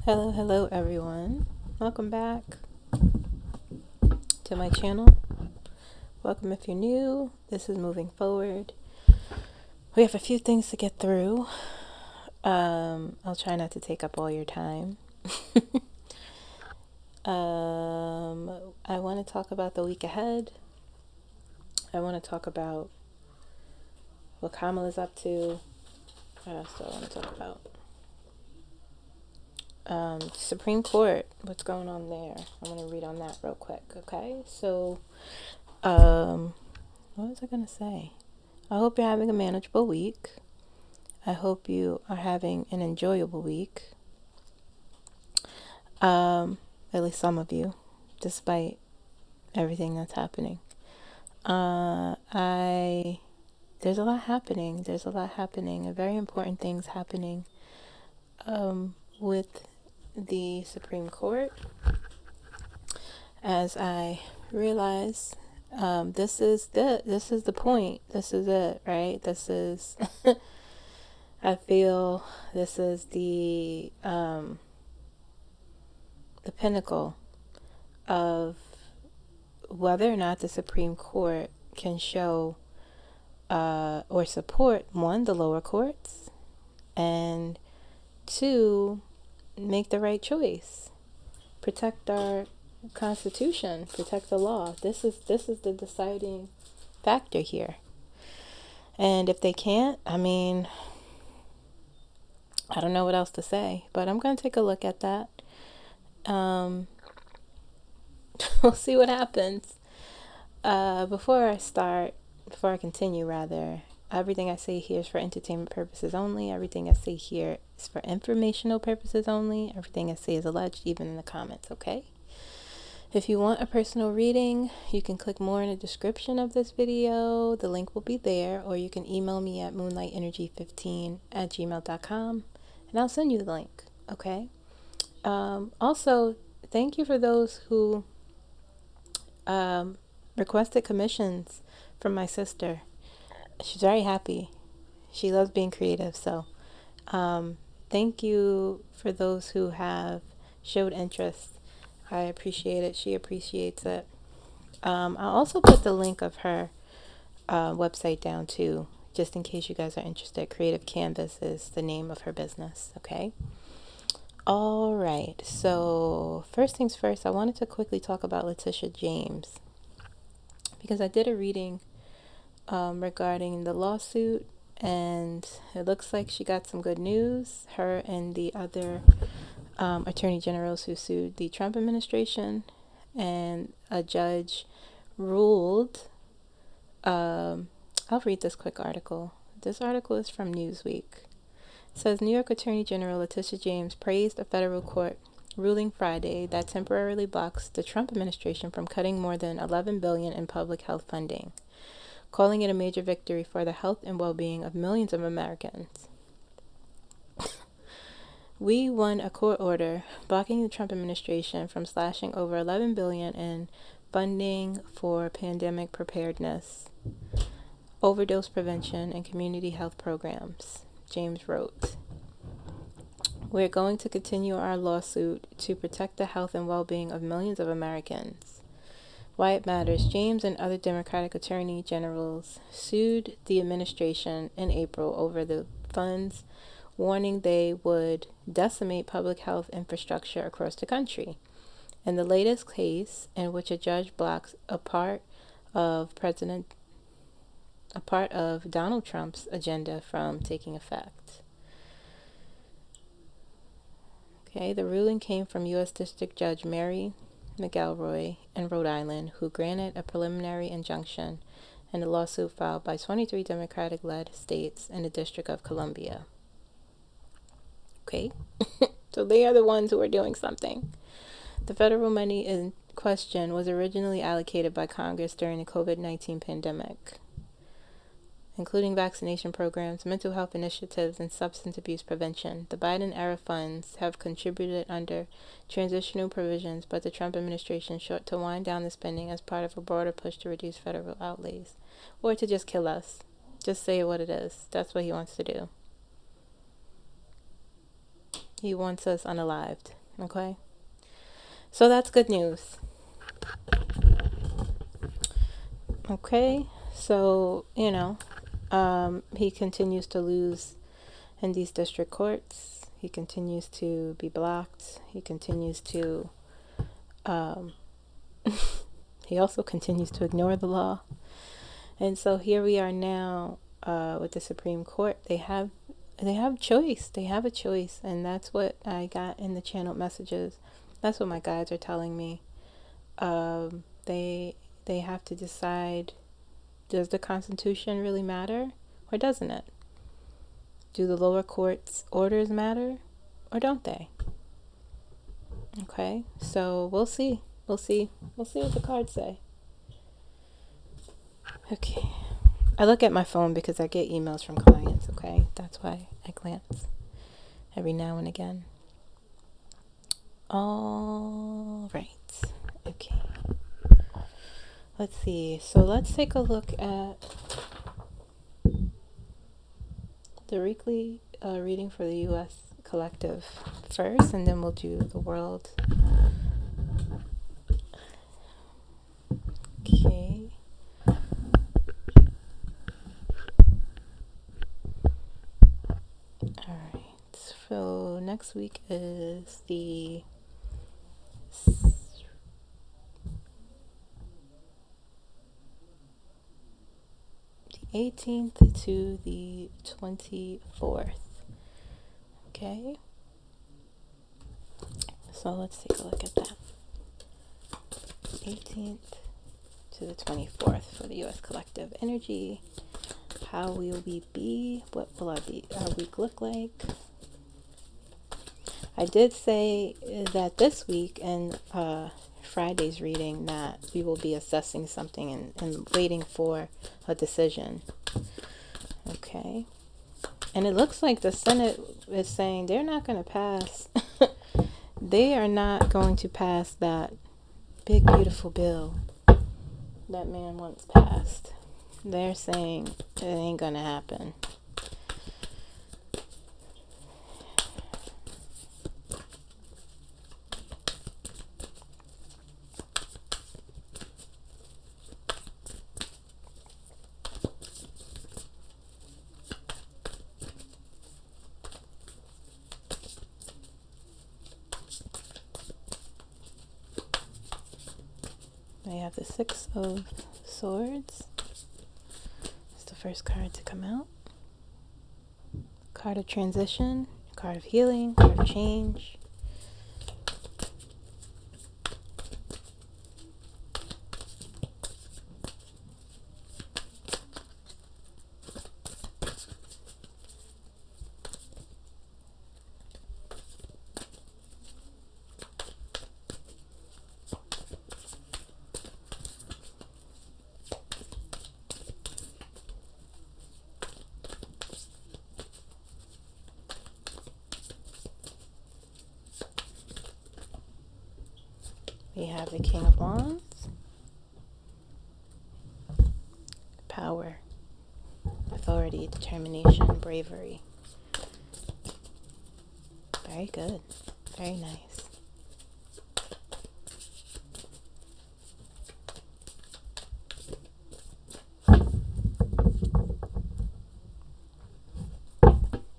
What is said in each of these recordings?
Hello everyone. Welcome back to my channel. Welcome if you're new. This is Moving Forward. We have a few things to get through. I'll try not to take up all your time. I want to talk about the week ahead. I want to talk about what Kamala's up to. What else do I want to talk about? Supreme Court, what's going on there? I'm going to read on that real quick, okay? So, what was I going to say? I hope you're having a manageable week. I hope you are having an enjoyable week. At least some of you, despite everything that's happening. There's a lot happening. Very important things happening with the Supreme Court. As I realize, this is the point. This is it, right? This is I feel this is the pinnacle of whether or not the Supreme Court can show or support, one, the lower courts, and two, make the right choice, protect our Constitution, protect the law. This is the deciding factor here. And if they can't, I mean, I don't know what else to say, but I'm going to take a look at that. We'll see what happens. Before I continue, everything I say here is for entertainment purposes only. Everything I say here is for informational purposes only. Everything I say is alleged, even in the comments, okay? If you want a personal reading, you can click more in the description of this video. The link will be there, or you can email me at moonlightennergy15@gmail.com, and I'll send you the link, okay? Also, thank you for those who requested commissions from my sister. She's very happy. She loves being creative, so thank you for those who have showed interest. I appreciate it. She appreciates it. I'll also put the link of her website down too, just in case you guys are interested. Creative Canvas is the name of her business, okay? All right, so first things first, I wanted to quickly talk about LETICIA James, because I did a reading regarding the lawsuit, and it looks like she got some good news. Her and the other attorney generals who sued the Trump administration, and a judge ruled. I'll read this quick article. This article is from Newsweek. It says New York Attorney General LETICIA James praised a federal court ruling Friday that temporarily blocks the Trump administration from cutting more than $11 billion in public health funding, calling it a major victory for the health and well-being of millions of Americans. We won a court order blocking the Trump administration from slashing over $11 billion in funding for pandemic preparedness, overdose prevention, and community health programs, James wrote. We're going to continue our lawsuit to protect the health and well-being of millions of Americans. Why it matters. James and other Democratic attorney generals sued the administration in April over the funds, warning they would decimate public health infrastructure across the country. In the latest case, in which a judge blocks a part of Donald Trump's agenda from taking effect. Okay, the ruling came from U.S. District Judge Mary McElroy in Rhode Island, who granted a preliminary injunction in a lawsuit filed by 23 Democratic-led states in the District of Columbia. Okay, so they are the ones who are doing something. The federal money in question was originally allocated by Congress during the COVID-19 pandemic, including vaccination programs, mental health initiatives, and substance abuse prevention. The Biden-era funds have contributed under transitional provisions, but the Trump administration sought to wind down the spending as part of a broader push to reduce federal outlays, or to just kill us. Just say what it is. That's what he wants to do. He wants us unalived. Okay? So that's good news. Okay? So, he continues to lose in these district courts. He continues to be blocked. He continues to, he also continues to ignore the law. And so here we are now with the Supreme Court. They have choice. They have a choice. And that's what I got in the channeled messages. That's what my guides are telling me. They have to decide, does the Constitution really matter or doesn't it? Do the lower courts' orders matter or don't they? Okay, so we'll see. We'll see what the cards say. Okay. I look at my phone because I get emails from clients, okay? That's why I glance every now and again. All right. Okay. Let's see. So let's take a look at the weekly reading for the U.S. Collective first, and then we'll do the world. Okay. Alright, so next week is the 18th to the 24th. Okay, so let's take a look at that. 18th to the 24th for the U.S. Collective energy. How will we be? What will our week look like? I did say that this week in Friday's reading that we will be assessing something and waiting for a decision. Okay. And it looks like the Senate is saying they're not going to pass. They are not going to pass that big, beautiful bill that man once passed. They're saying it ain't going to happen. They have the Six of Swords. It's the first card to come out. Card of transition, card of healing, card of change. We have the King of Wands. Power, authority, determination, bravery. Very good. Very nice.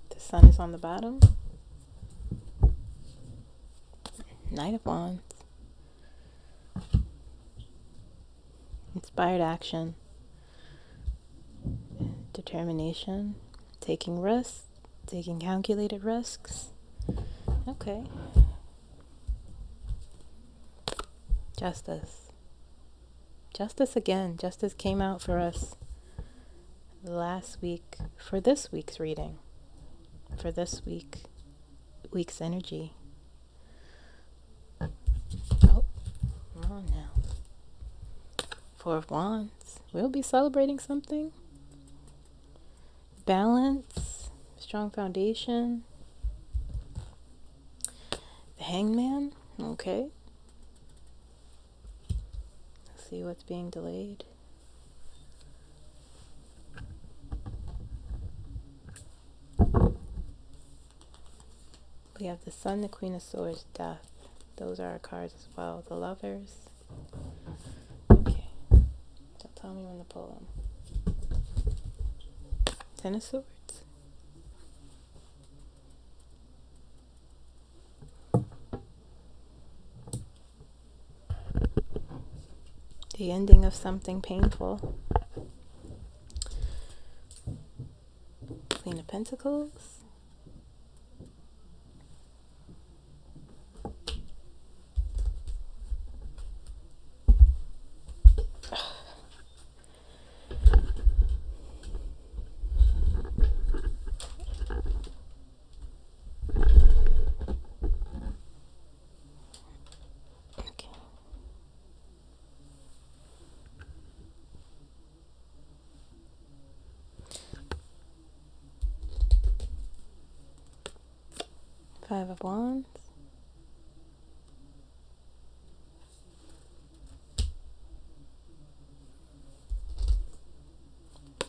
The Sun is on the bottom. Knight of Wands. Inspired action. Determination. Taking risks. Taking calculated risks. Okay. Justice. Justice again. Justice came out for us last week for this week's reading. For this week's energy. Oh, come on now. Four of Wands. We'll be celebrating something. Balance. Strong foundation. The Hangman. Okay. Let's see what's being delayed. We have the Sun, the Queen of Swords, Death. Those are our cards as well. The Lovers. Okay. Don't tell me when to pull them. Ten of Swords. The ending of something painful. Queen of Pentacles. Okay. Five of Wands.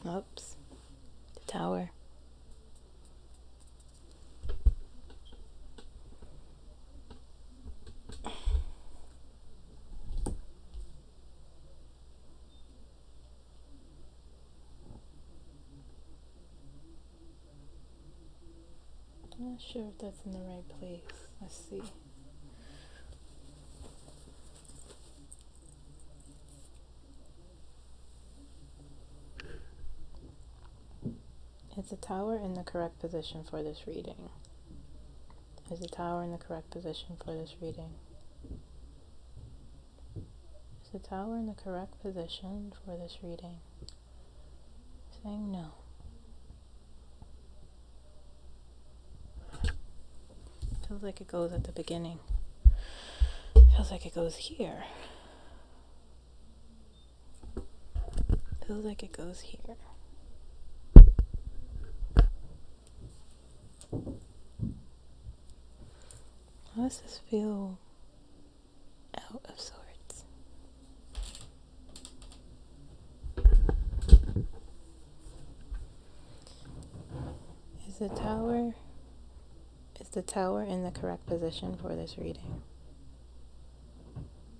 Oops. The Tower. I'm not sure if that's in the right place. Let's see. Is the Tower in the correct position for this reading? Is the Tower in the correct position for this reading? Is the Tower in the correct position for this reading? Saying no. Feels like it goes at the beginning. Feels like it goes here. Feels like it goes here. How does this feel out of sorts? Is the Tower in the correct position for this reading?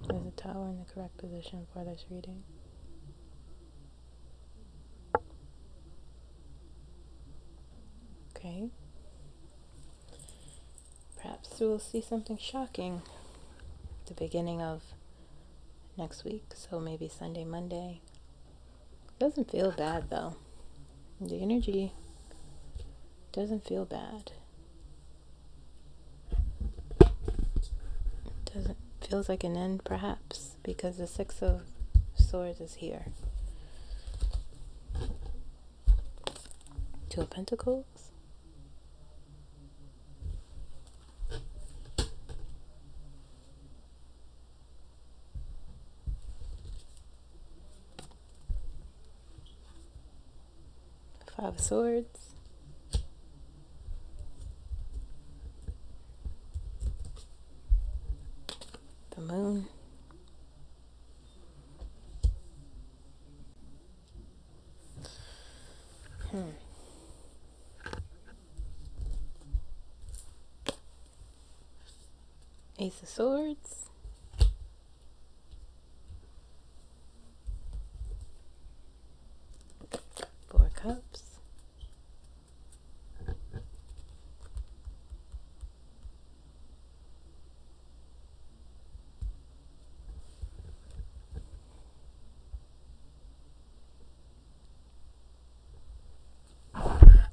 Is the Tower in the correct position for this reading? Okay. Perhaps we'll see something shocking at the beginning of next week. So maybe Sunday, Monday. Doesn't feel bad though. The energy doesn't feel bad. Feels like an end perhaps because the Six of Swords is here. Two of Pentacles. Five of Swords. The Moon. Ace of Swords. Four of Cups.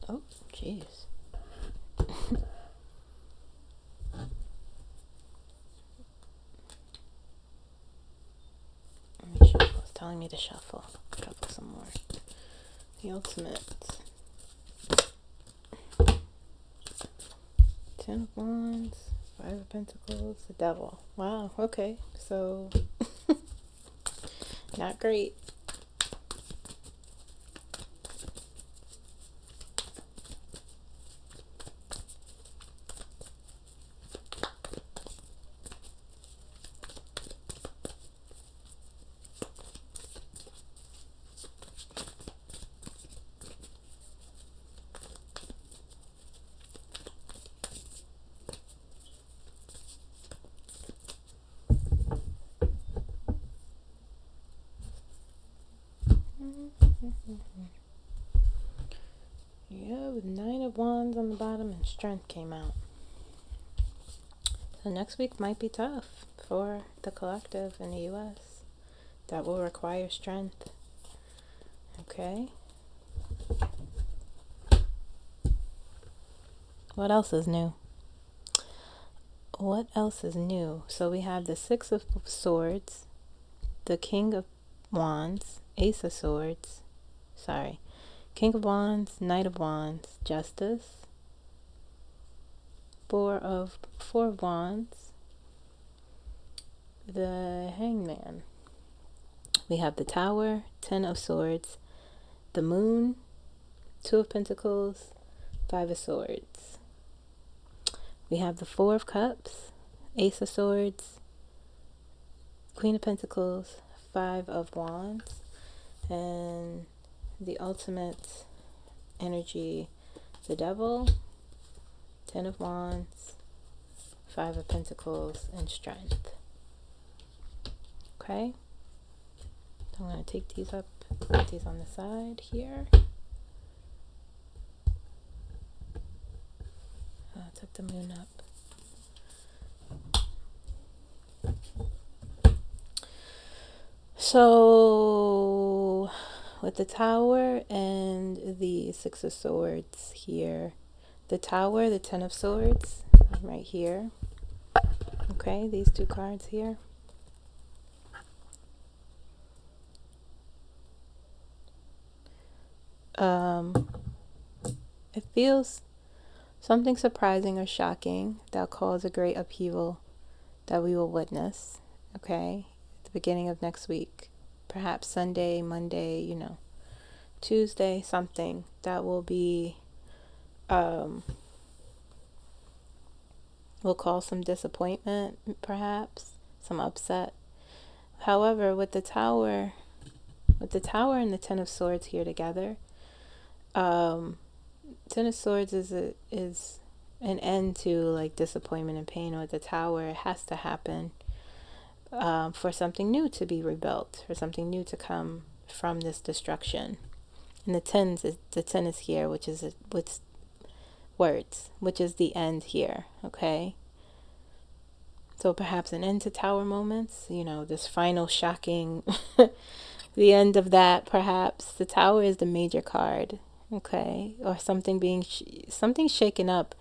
Oh, jeez. Let me shuffle. It's telling me to shuffle. Shuffle some more. The Ultimate. Ten of Wands. Five of Pentacles. The Devil. Wow. Okay. So, not great. Yeah, with 9 of Wands on the bottom and Strength came out. So next week might be tough for the collective in the US. That will require strength. Okay. What else is new? What else is new? So we have the Six of Swords, the King of Wands, Ace of Swords, King of Wands, Knight of Wands, Justice, Four of Wands, the Hangman. We have the Tower, Ten of Swords, the Moon, Two of Pentacles, Five of Swords. We have the Four of Cups, Ace of Swords, Queen of Pentacles, Five of Wands, and the ultimate energy, the Devil, Ten of Wands, Five of Pentacles, and Strength. Okay, I'm going to take these up, put these on the side here. I took the Moon up. So with the Tower and the Six of Swords here, the Tower, the Ten of Swords right here. Okay, these two cards here. It feels something surprising or shocking that cause a great upheaval that we will witness. Okay, at the beginning of next week, perhaps Sunday, Monday, Tuesday, something that will be will cause some disappointment, perhaps some upset. However, with the Tower and the Ten of Swords here together, Ten of Swords is an end to like disappointment and pain. With the Tower, it has to happen for something new to be rebuilt, for something new to come from this destruction. And the ten is here, which is words, which is the end here. Okay. So perhaps an end to Tower moments. This final shocking, the end of that. Perhaps the Tower is the major card. Okay, or something being something shaken up.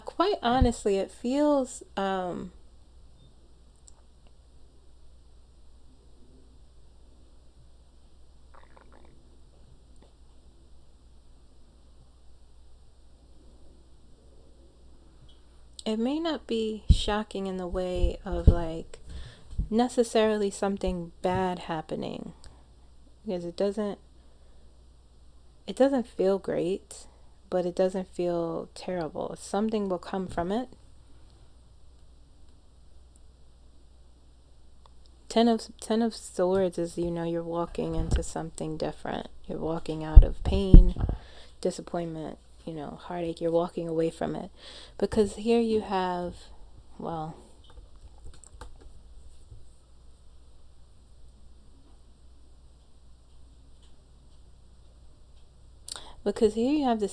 Quite honestly, it feels it may not be shocking in the way of like necessarily something bad happening, because it doesn't feel great, but it doesn't feel terrible. Something will come from it. Ten of Swords is, you're walking into something different. You're walking out of pain, disappointment, heartache. You're walking away from it. Because here you have, because here you have the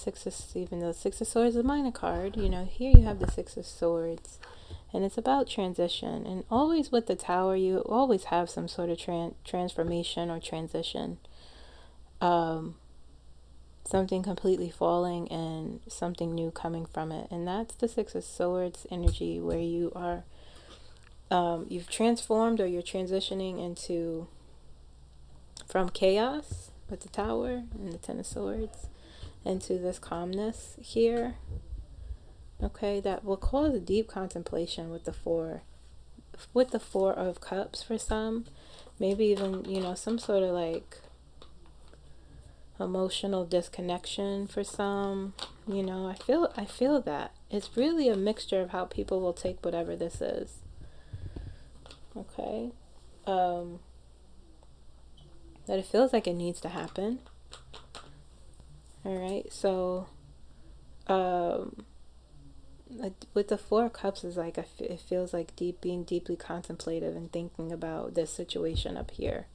even though the Six of Swords is a minor card, here you have the Six of Swords. And it's about transition. And always with the Tower, you always have some sort of transformation or transition. Something completely falling and something new coming from it. And that's the Six of Swords energy, where you are, you've transformed, or you're transitioning from chaos with the Tower and the Ten of Swords into this calmness here. Okay, that will cause a deep contemplation with the Four of Cups for some. Maybe even, some sort of like emotional disconnection for some. I feel that. It's really a mixture of how people will take whatever this is. Okay. That it feels like it needs to happen. All right, so with the Four of Cups is like it feels like being deeply contemplative and thinking about this situation up here.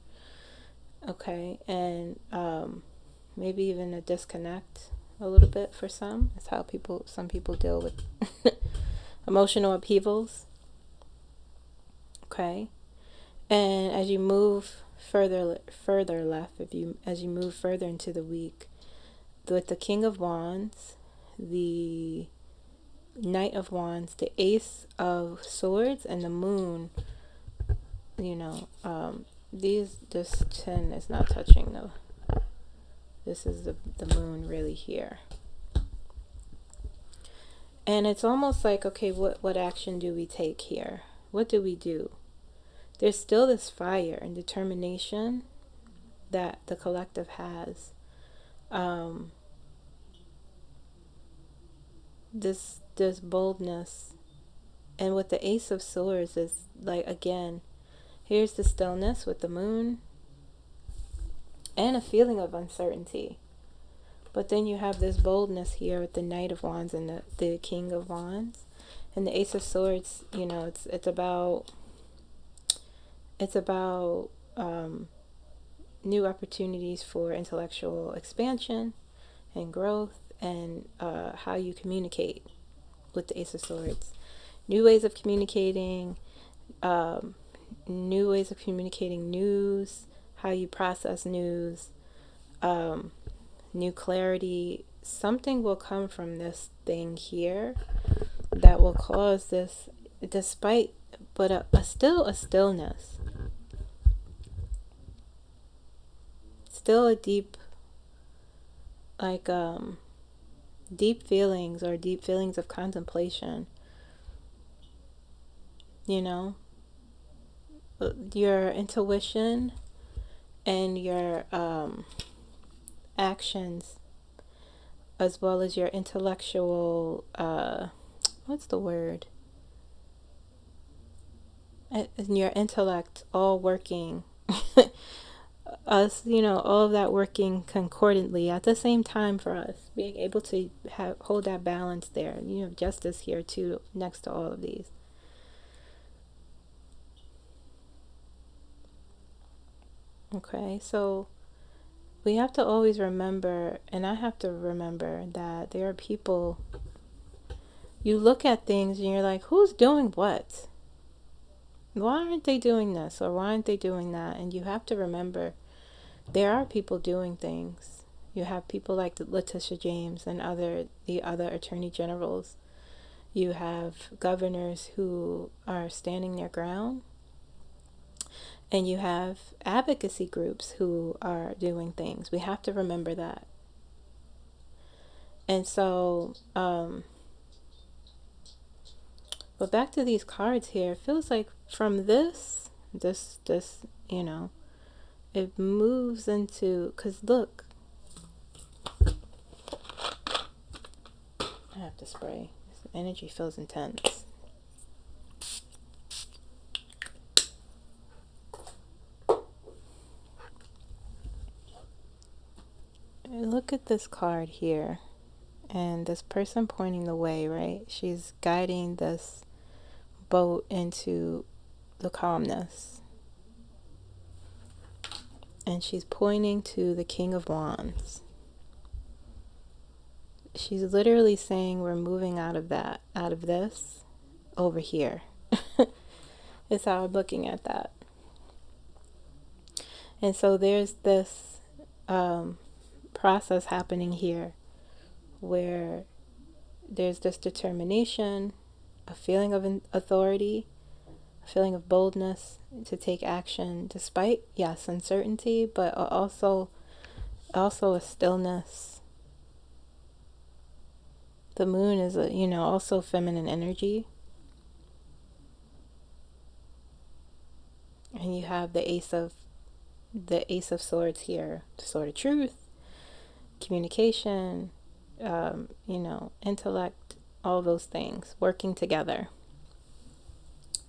Okay, and maybe even a disconnect a little bit for some. That's how some people deal with emotional upheavals. Okay, and as you move further left, as you move further into the week, with the King of Wands, the Knight of Wands, the Ace of Swords, and the Moon, this 10 is not touching though. This is the Moon really here. And it's almost like, okay, what action do we take here? What do we do? There's still this fire and determination that the collective has. This boldness. And with the Ace of Swords is like, again, here's the stillness with the Moon and a feeling of uncertainty. But then you have this boldness here with the Knight of Wands and the King of Wands. And the Ace of Swords, it's about new opportunities for intellectual expansion and growth, and how you communicate with the Ace of Swords. New ways of communicating, news, how you process news, new clarity. Something will come from this thing here that will cause this, but a stillness. Still a deep feelings of contemplation. Your intuition and your actions, as well as your intellectual, what's the word? And your intellect all working. All of that working concordantly at the same time for us, being able to hold that balance there. You have justice here too, next to all of these. Okay, so we have to always remember, and I have to remember, that there are people, you look at things and you're like, who's doing what? Why aren't they doing this, or why aren't they doing that? And you have to remember, there are people doing things. You have people like LETICIA James and the other attorney generals. You have governors who are standing their ground. And you have advocacy groups who are doing things. We have to remember that. And so, but back to these cards here, it feels like from this, it moves into, because look, I have to spray. This energy feels intense. Look at this card here, and this person pointing the way, right? She's guiding this boat into the calmness, and she's pointing to the King of Wands. She's literally saying we're moving out of this over here. Is how I'm looking at that. And so there's this process happening here where there's this determination, a feeling of authority, a feeling of boldness to take action despite, yes, uncertainty, but also a stillness. The Moon is also feminine energy. And you have the Ace of Swords here, the Sword of Truth, communication, intellect, all those things working together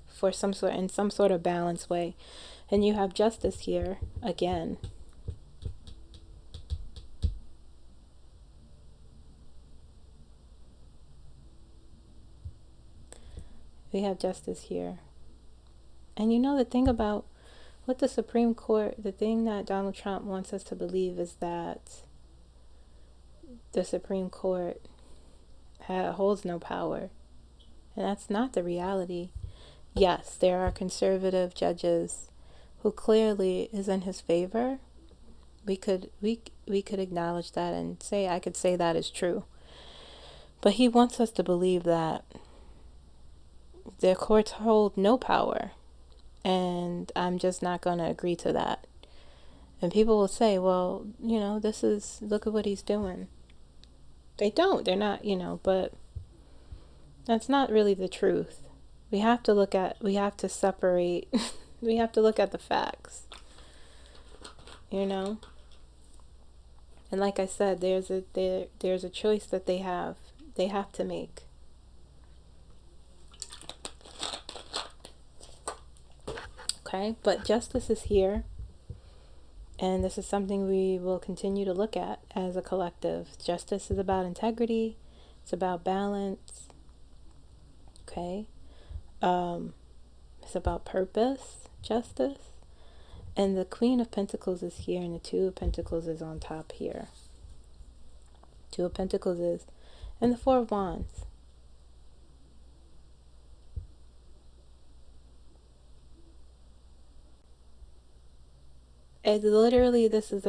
for some sort of balanced way. And you have Justice here again. We have Justice here. And the thing about with the Supreme Court, the thing that Donald Trump wants us to believe is that the Supreme Court holds no power. And that's not the reality. Yes, there are conservative judges who clearly is in his favor. We could acknowledge that and say, I could say that is true. But he wants us to believe that the courts hold no power. And I'm just not going to agree to that. And people will say, well, look at what he's doing. They don't. They're not, but that's not really the truth. We have to separate, we have to look at the facts, And like I said, there's a choice that they have to make. Okay, but justice is here, and this is something we will continue to look at as a collective. Justice is about integrity, it's about balance, okay? It's about purpose, justice, and the Queen of Pentacles is here, and the Two of Pentacles is on top here. Two of Pentacles is, and the Four of Wands. And literally, this is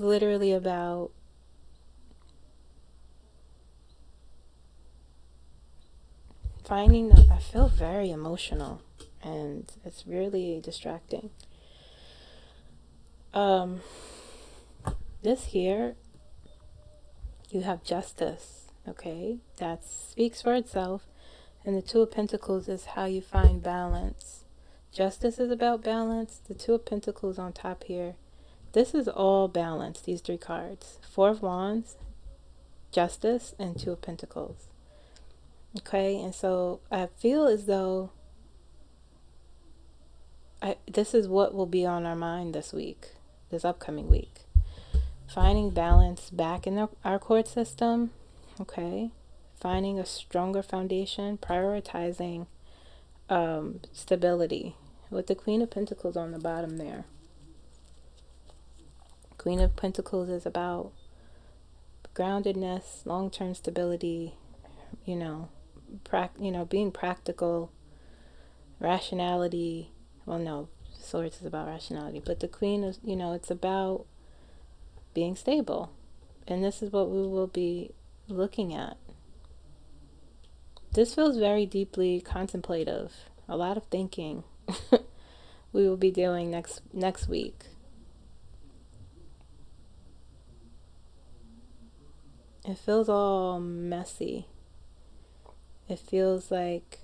literally about finding I feel very emotional, and it's really distracting. This here, you have justice, okay? That speaks for itself. And the Two of Pentacles is how you find balance. Justice is about balance. The Two of Pentacles on top here. This is all balance, these three cards. Four of Wands, Justice, and Two of Pentacles. Okay, and so I feel as though this is what will be on our mind this week, this upcoming week. Finding balance back in our court system, okay? Finding a stronger foundation, prioritizing stability, with the Queen of Pentacles on the bottom there. Queen of Pentacles is about groundedness, long-term stability, being practical, rationality. Well, no, Swords is about rationality, but the Queen is, it's about being stable. And this is what we will be looking at. This feels very deeply contemplative. A lot of thinking we will be doing next week. It feels all messy. It feels like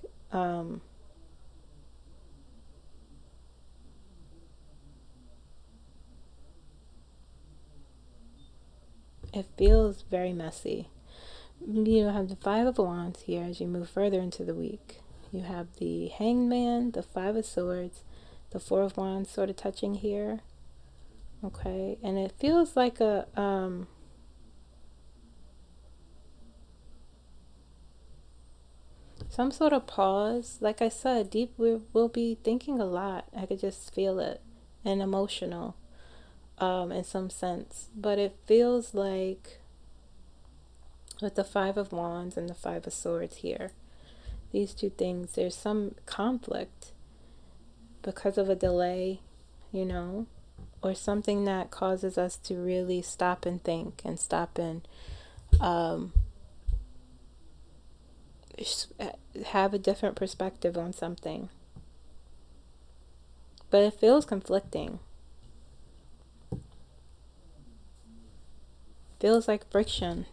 it feels very messy. You have the Five of Wands here as you move further into the week. You have the Hanged Man, the Five of Swords, the Four of Wands sort of touching here. Okay, and it feels like a some sort of pause. Like I said, deep, we'll be thinking a lot. I could just feel it, and emotional in some sense. But it feels like with the Five of Wands and the Five of Swords here, these two things, there's some conflict because of a delay, or something that causes us to really stop and think and stop and have a different perspective on something. But it feels conflicting. Feels like friction.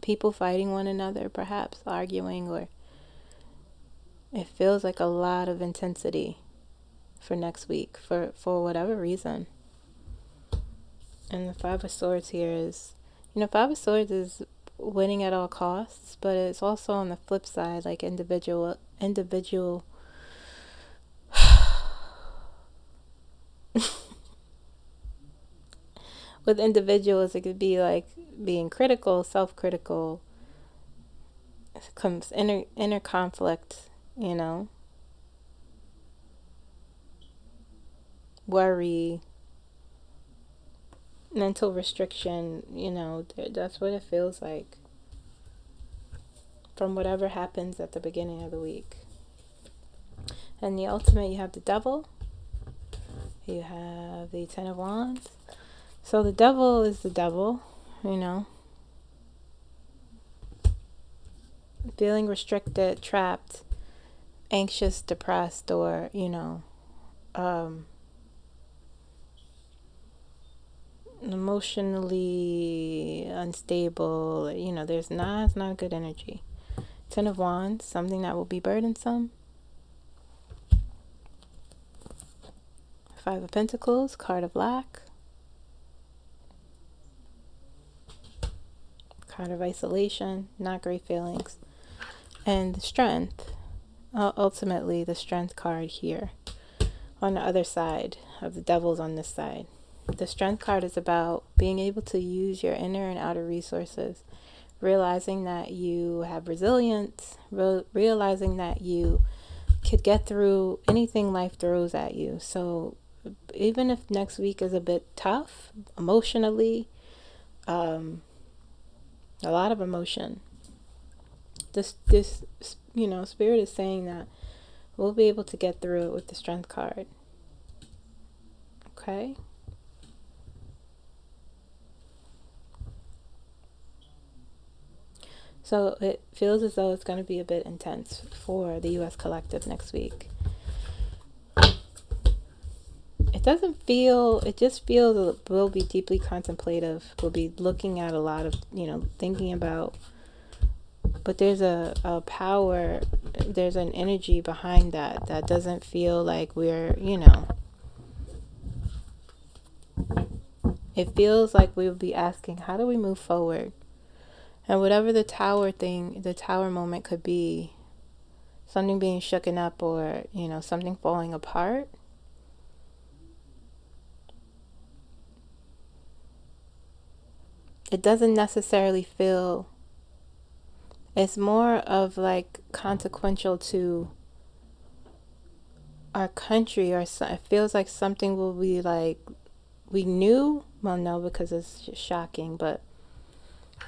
People fighting one another, perhaps arguing, or it feels like a lot of intensity for next week for whatever reason. And the Five of Swords here is, Five of Swords is winning at all costs, but it's also on the flip side, like individual with individuals, it could be like being critical, self-critical, comes inner conflict, worry, mental restriction, that's what it feels like from whatever happens at the beginning of the week. And the ultimate, you have the devil, you have the Ten of Wands. So the devil is the devil, feeling restricted, trapped, anxious, depressed, or, emotionally unstable. It's not good energy. Ten of Wands, something that will be burdensome. Five of Pentacles, card of lack. Card of isolation, not great feelings. And the strength, ultimately the strength card here on the other side of the devil's on this side. The strength card is about being able to use your inner and outer resources, realizing that you have resilience, realizing that you could get through anything life throws at you. So even if next week is a bit tough emotionally, a lot of emotion, this spirit is saying that we'll be able to get through it with the strength card. Okay. So it feels as though it's going to be a bit intense for the U.S. collective next week. It just feels we'll be deeply contemplative. We'll be looking at a lot of, thinking about, but there's a power, there's an energy behind that doesn't feel like we're, it feels like we'll be asking, how do we move forward? And whatever the tower moment could be, something being shooken up or, something falling apart. It doesn't necessarily feel, it's more of like consequential to our country, or it feels like something will be like, we knew, well, no, because it's just shocking, but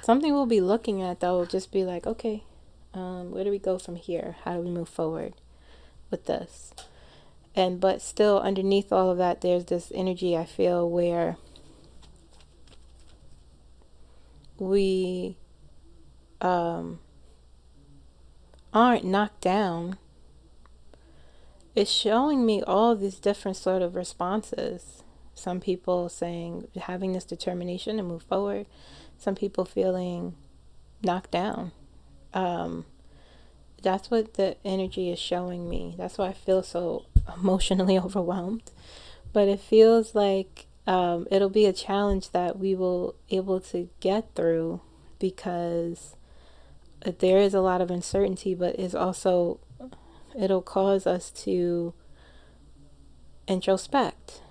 something we'll be looking at that will just be like, okay, where do we go from here? How do we move forward with this? But still underneath all of that, there's this energy I feel where we aren't knocked down. It's showing me all these different sort of responses. Some people saying, having this determination to move forward. Some people feeling knocked down. That's what the energy is showing me. That's why I feel so emotionally overwhelmed. But it feels like it'll be a challenge that we will able to get through, because there is a lot of uncertainty, but it's also, it'll cause us to introspect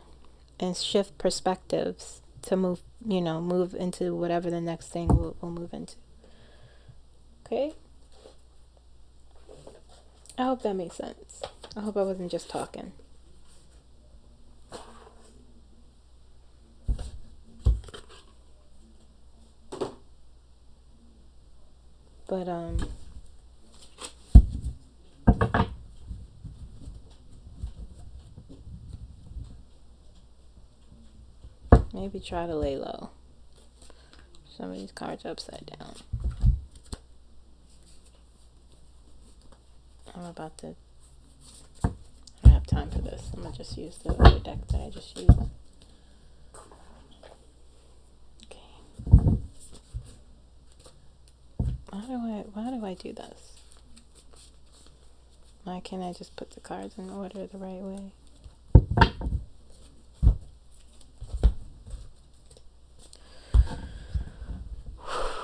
and shift perspectives to move into whatever the next thing we'll move into. Okay? I hope that makes sense. I hope I wasn't just talking. But maybe try to lay low. Some of these cards are upside down. I don't have time for this. I'm gonna just use the other deck that I just used. Okay. Why do I do this? Why can't I just put the cards in order the right way?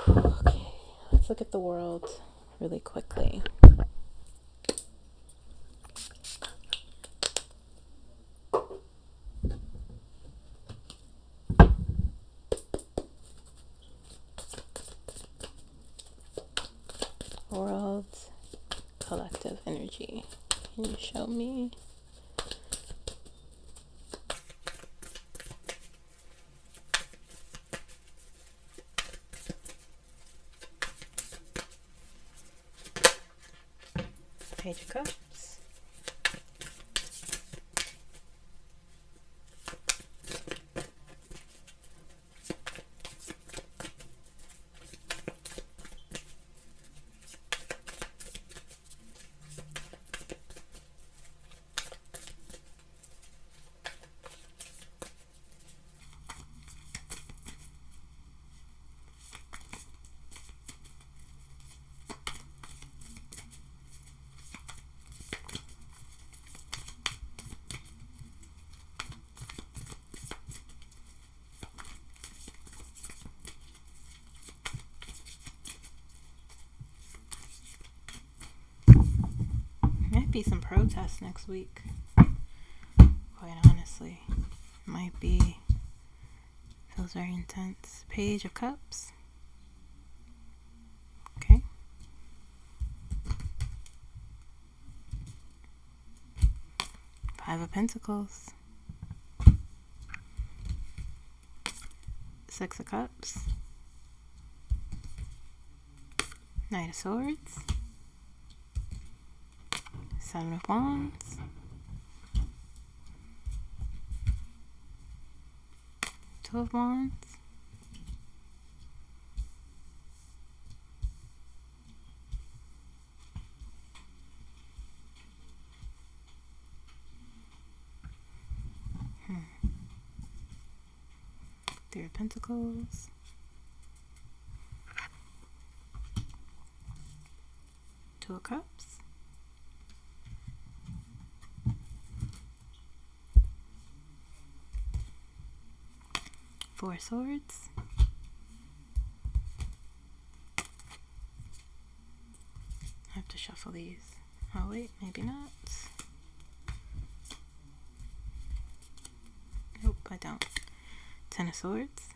Okay, let's look at the world really quickly. World collective energy. Can you show me? Page of Cups. Might be some protests next week. Quite honestly, might be. Feels very intense. Page of Cups. Okay. Five of Pentacles. Six of Cups. Knight of Swords. Seven of Wands. Two of Wands. Three of Pentacles. Two of Cups. Four of Swords. I have to shuffle these. Oh wait, maybe not. Nope, I don't. Ten of Swords.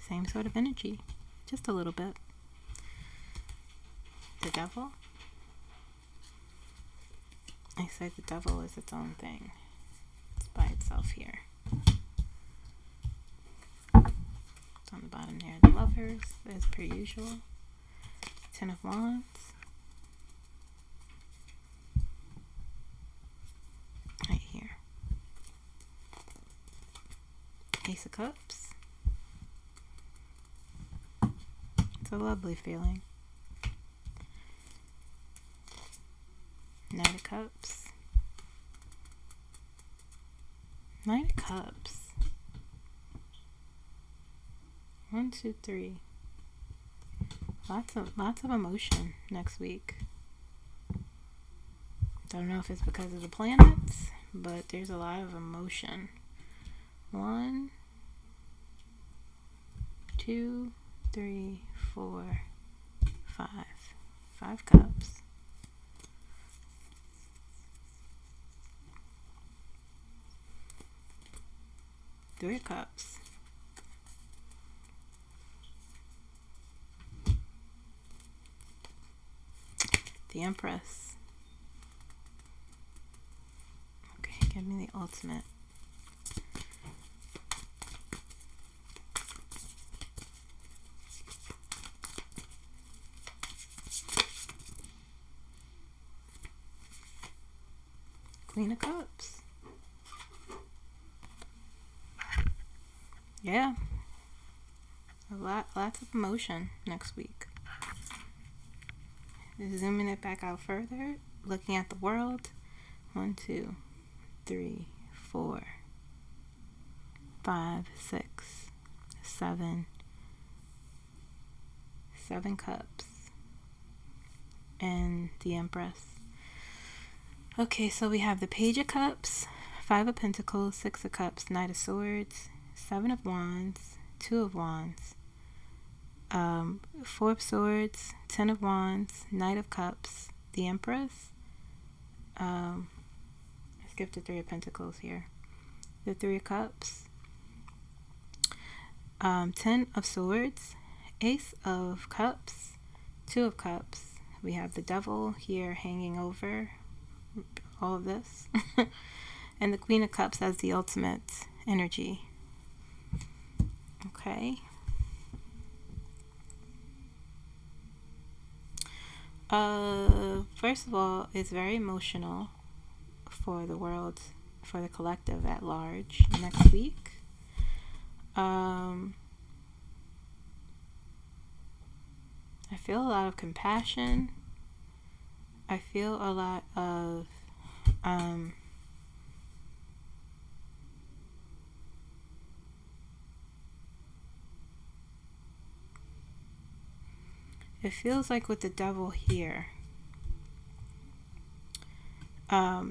Same sort of energy, just a little bit. The Devil. I said the Devil is its own thing. It's by itself here. It's on the bottom there. The Lovers, as per usual. Ten of Wands. Right here. Ace of Cups. It's a lovely feeling. Knight of Cups. Knight of Cups. 1, 2, 3. Lots of emotion next week. Don't know if it's because of the planets, but there's a lot of emotion. 1, 2, 3, 4, 5. 5 cups. Three of Cups. The Empress. Okay, give me the ultimate. Queen of Cups. Yeah. Lots of emotion next week. Zooming it back out further, looking at the world. 1, 2, 3, 4, 5, 6, 7. 7 cups. And the Empress. Okay, so we have the Page of Cups, 5 of Pentacles, 6 of Cups, Knight of Swords, 7 of Wands, 2 of Wands, 4 of Swords, 10 of Wands, Knight of Cups, the Empress. I skipped the 3 of Pentacles here. The 3 of Cups, 10 of Swords, Ace of Cups, 2 of Cups. We have the Devil here hanging over all of this. And the Queen of Cups as the ultimate energy. Okay. First of all, it's very emotional for the world, for the collective at large next week. I feel a lot of compassion. I feel a lot of it feels like with the devil here,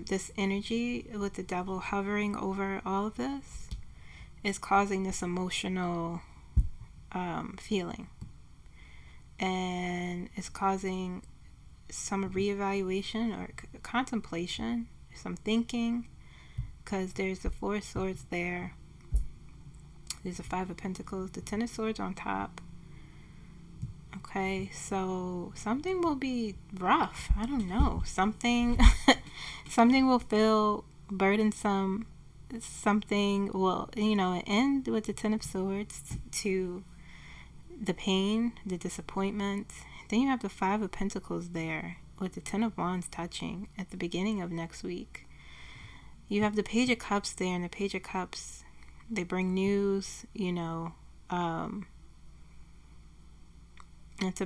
this energy with the devil hovering over all of this is causing this emotional feeling, and it's causing some reevaluation or contemplation, some thinking, because there's the Four of Swords there, there's the Five of Pentacles, the Ten of Swords on top. Okay, so something will be rough. I don't know. Something will feel burdensome. Something will, end with the Ten of Swords to the pain, the disappointment. Then you have the Five of Pentacles there with the Ten of Wands touching at the beginning of next week. You have the Page of Cups there, and the Page of Cups, they bring news, it's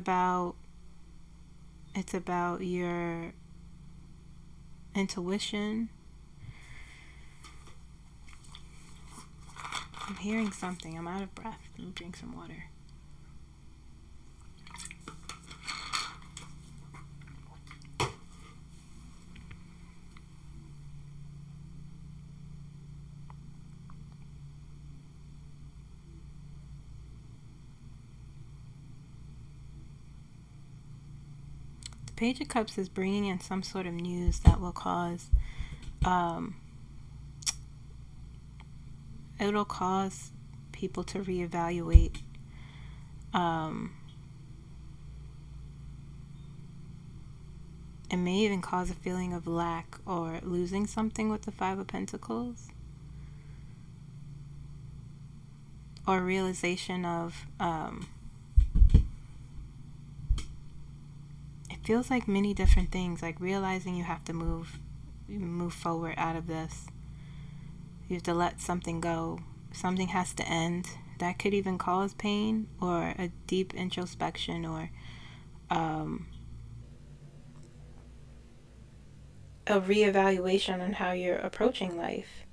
about your intuition. I'm hearing something. I'm out of breath. Let me drink some water. Page of Cups is bringing in some sort of news that will cause, it'll cause people to reevaluate. It may even cause a feeling of lack or losing something with the Five of Pentacles, or realization of, feels like many different things, like realizing you have to move forward out of this. You have to let something go. Something has to end. That could even cause pain or a deep introspection, or a reevaluation on how you're approaching life.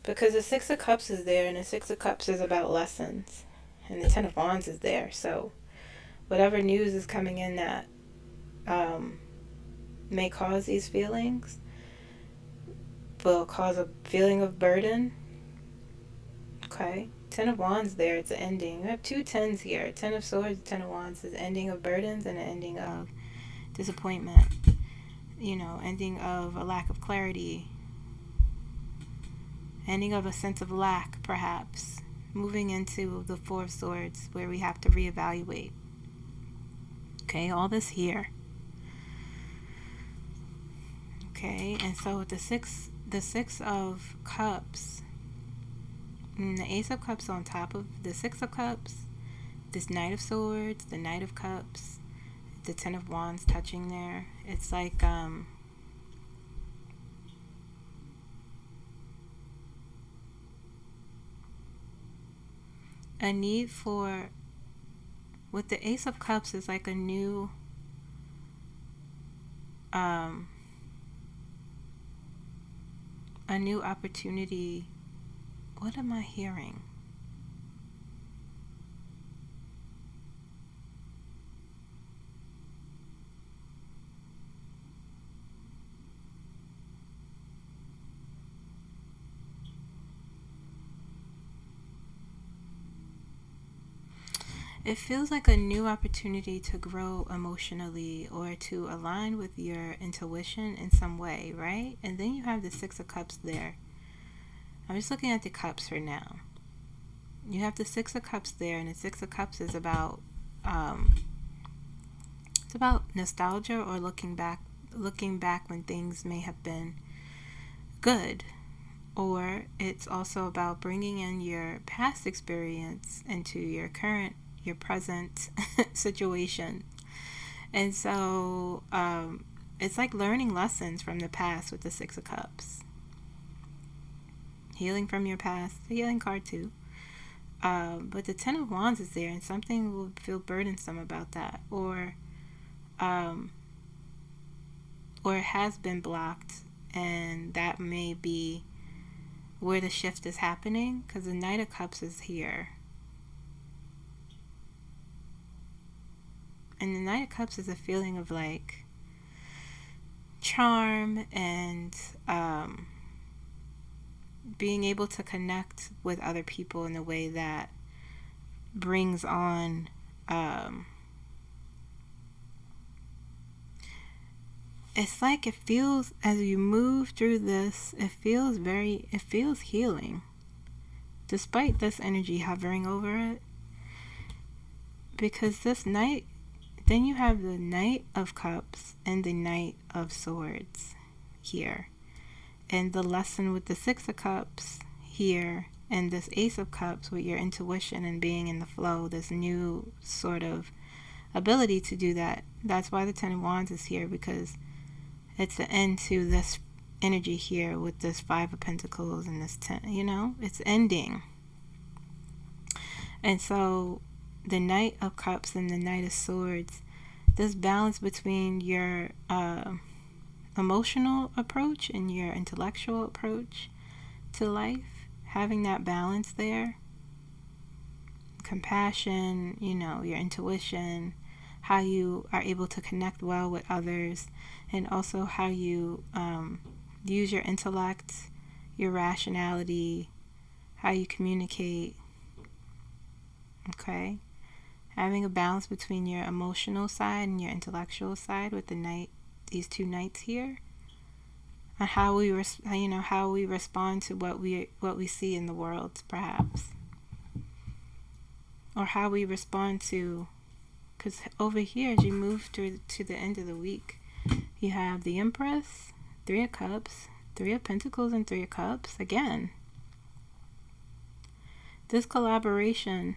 Because the Six of Cups is there, and the Six of Cups is about lessons, and the Ten of Wands is there. So whatever news is coming in that may cause these feelings, will cause a feeling of burden. Okay, Ten of Wands there, it's an ending. We have two tens here. Ten of Swords, Ten of Wands is ending of burdens and an ending of disappointment. Ending of a lack of clarity. Ending of a sense of lack, perhaps. Moving into the Four of Swords, where we have to reevaluate. Okay, all this here. Okay, and so with the Six of Cups, and the Ace of Cups on top of the Six of Cups, this Knight of Swords, the Knight of Cups, the Ten of Wands touching there. It's like a need for, with the Ace of Cups, is like a new opportunity. What am I hearing? It feels like a new opportunity to grow emotionally, or to align with your intuition in some way, right? And then you have the Six of Cups there. I'm just looking at the cups for now. You have the Six of Cups there, and the Six of Cups is about it's about nostalgia, or looking back when things may have been good. Or it's also about bringing in your past experience into your present situation, And so it's like learning lessons from the past with the Six of Cups. Healing from your past, the healing card too. But the Ten of Wands is there, and something will feel burdensome about that, or it has been blocked, and that may be where the shift is happening, because the Knight of Cups is here. And the Knight of Cups is a feeling of like charm and being able to connect with other people in a way that brings on it's like it feels, as you move through this, it feels healing, despite this energy hovering over it. Because this Knight, then you have the Knight of Cups and the Knight of Swords here. And the lesson with the Six of Cups here, and this Ace of Cups with your intuition and being in the flow, this new sort of ability to do that. That's why the Ten of Wands is here, because it's the end to this energy here with this Five of Pentacles and this 10, it's ending. And so the Knight of Cups and the Knight of Swords, this balance between your emotional approach and your intellectual approach to life, having that balance there, compassion, your intuition, how you are able to connect well with others, and also how you use your intellect, your rationality, how you communicate. Okay, having a balance between your emotional side and your intellectual side with the Knight, these two Knights here, and how we respond to what we see in the world, perhaps, or how we respond to, because over here, as you move through to the end of the week, you have the Empress, Three of Cups, Three of Pentacles, and Three of Cups again. This collaboration,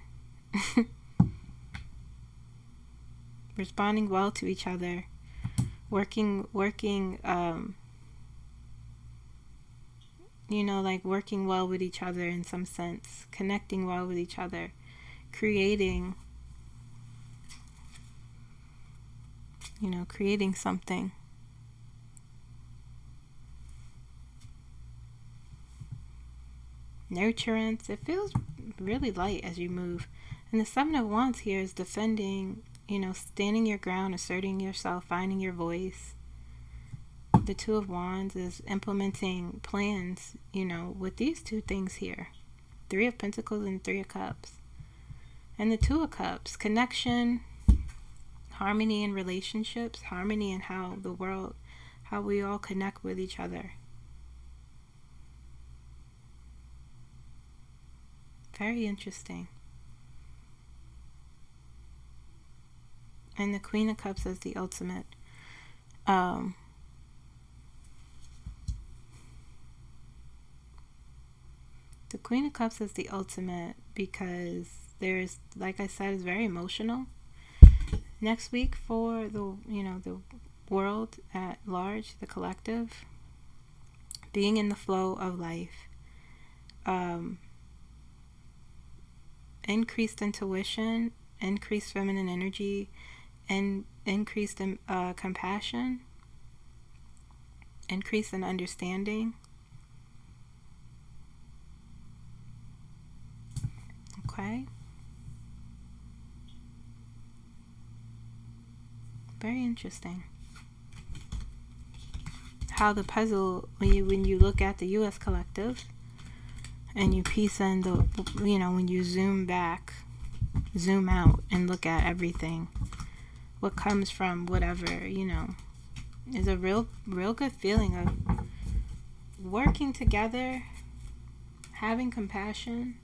responding well to each other, working working well with each other in some sense, connecting well with each other, creating something. Nurturance. It feels really light as you move. And the Seven of Wands here is defending, standing your ground, asserting yourself, finding your voice. The Two of Wands is implementing plans, with these two things here. Three of Pentacles and Three of Cups. And the Two of Cups, connection, harmony in relationships, harmony in how we all connect with each other. Very interesting. And the Queen of Cups is the ultimate. The Queen of Cups is the ultimate because there's, like I said, it's very emotional. Next week for the world at large, the collective, being in the flow of life, increased intuition, increased feminine energy, and increased compassion, increase in understanding. Okay. Very interesting. How the puzzle, when you look at the U.S. collective, and you piece in the, when you zoom out and look at everything, what comes from whatever, is a real good feeling of working together, having compassion,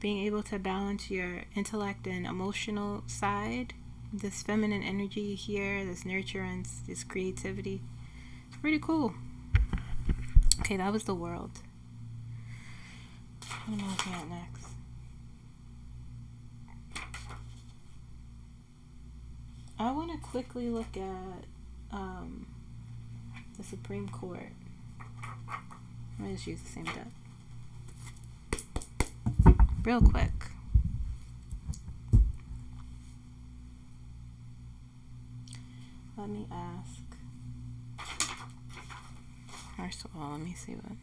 being able to balance your intellect and emotional side, this feminine energy here, this nurturance, this creativity. It's pretty cool. Okay, that was the world. What am I looking at next? I want to quickly look at the Supreme Court. Let me just use the same deck. Real quick. Let me ask. First of all, let me see what.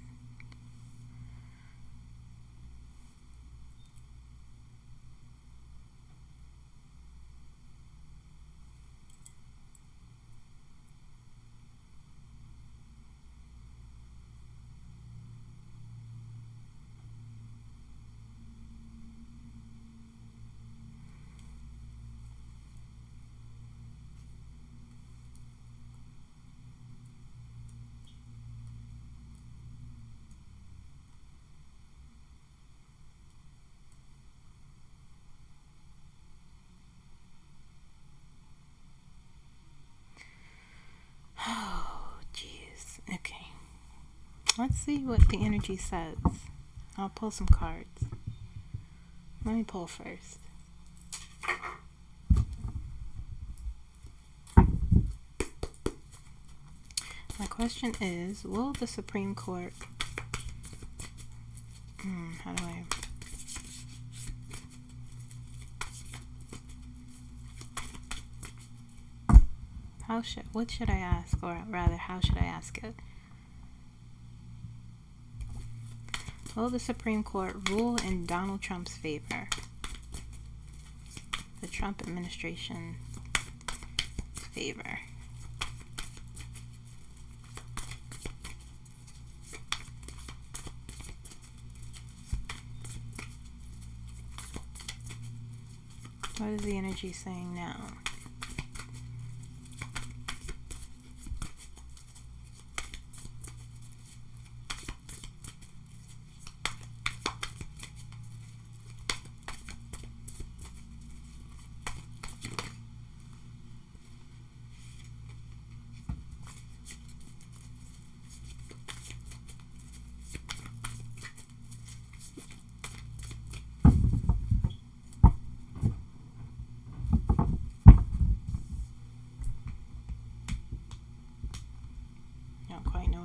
Oh, jeez. Okay. Let's see what the energy says. I'll pull some cards. Let me pull first. My question is, will the Supreme Court... how do I... what should I ask, or rather, how should I ask it? Will the Supreme Court rule in Donald Trump's favor? The Trump administration's favor. What is the energy saying now?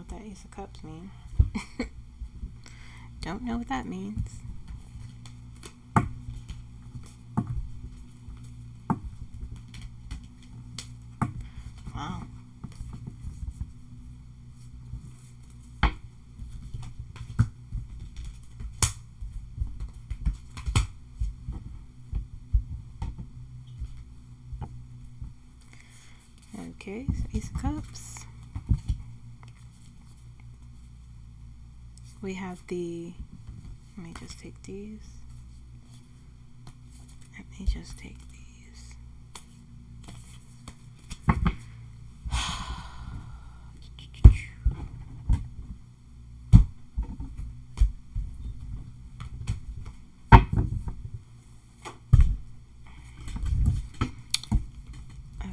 That Ace of Cups mean. Don't know what that means. Wow. Okay, so Ace of Cups. We have the, let me just take these. Let me just take these.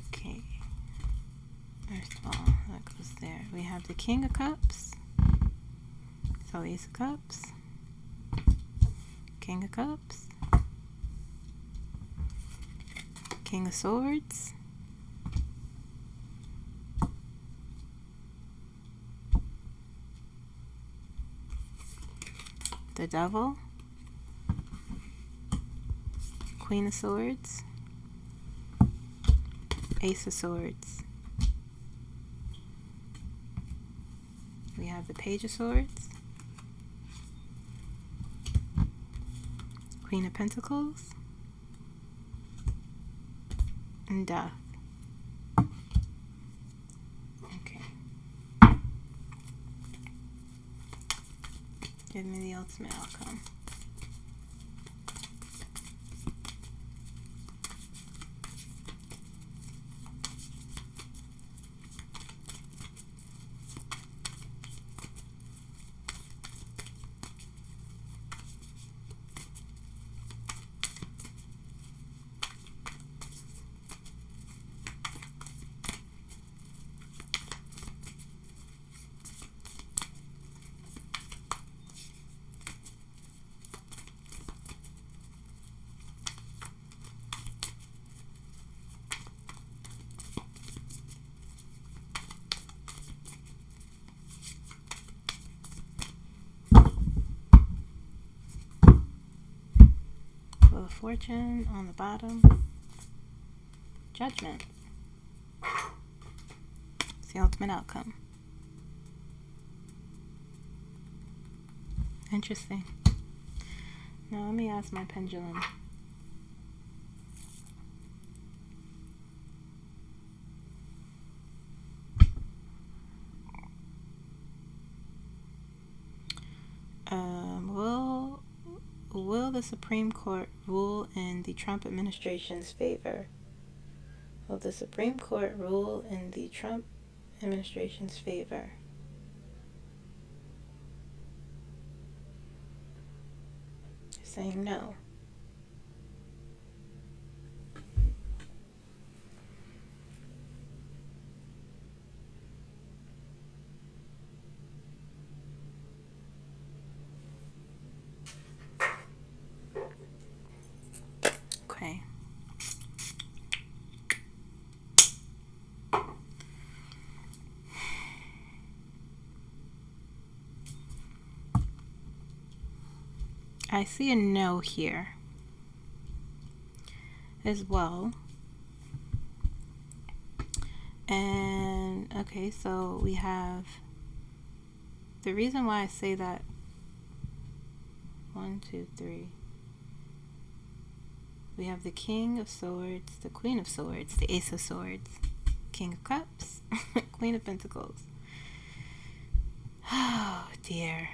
Okay. First of all, that goes there. We have the King of Cups. So Ace of Cups, King of Cups, King of Swords, the Devil, Queen of Swords, Ace of Swords. We have the Page of Swords, Queen of Pentacles, and Death. Okay. Give me the ultimate outcome. Fortune on the bottom. Judgment. It's the ultimate outcome. Interesting. Now let me ask my pendulum. Will the Supreme Court rule in the Trump administration's favor? Will the Supreme Court rule in the Trump administration's favor? Saying no. Okay. I see a no here as well. And okay, so we have the reason why I say that 1, 2, 3. We have the King of Swords, the Queen of Swords, the Ace of Swords, King of Cups, Queen of Pentacles. Oh dear.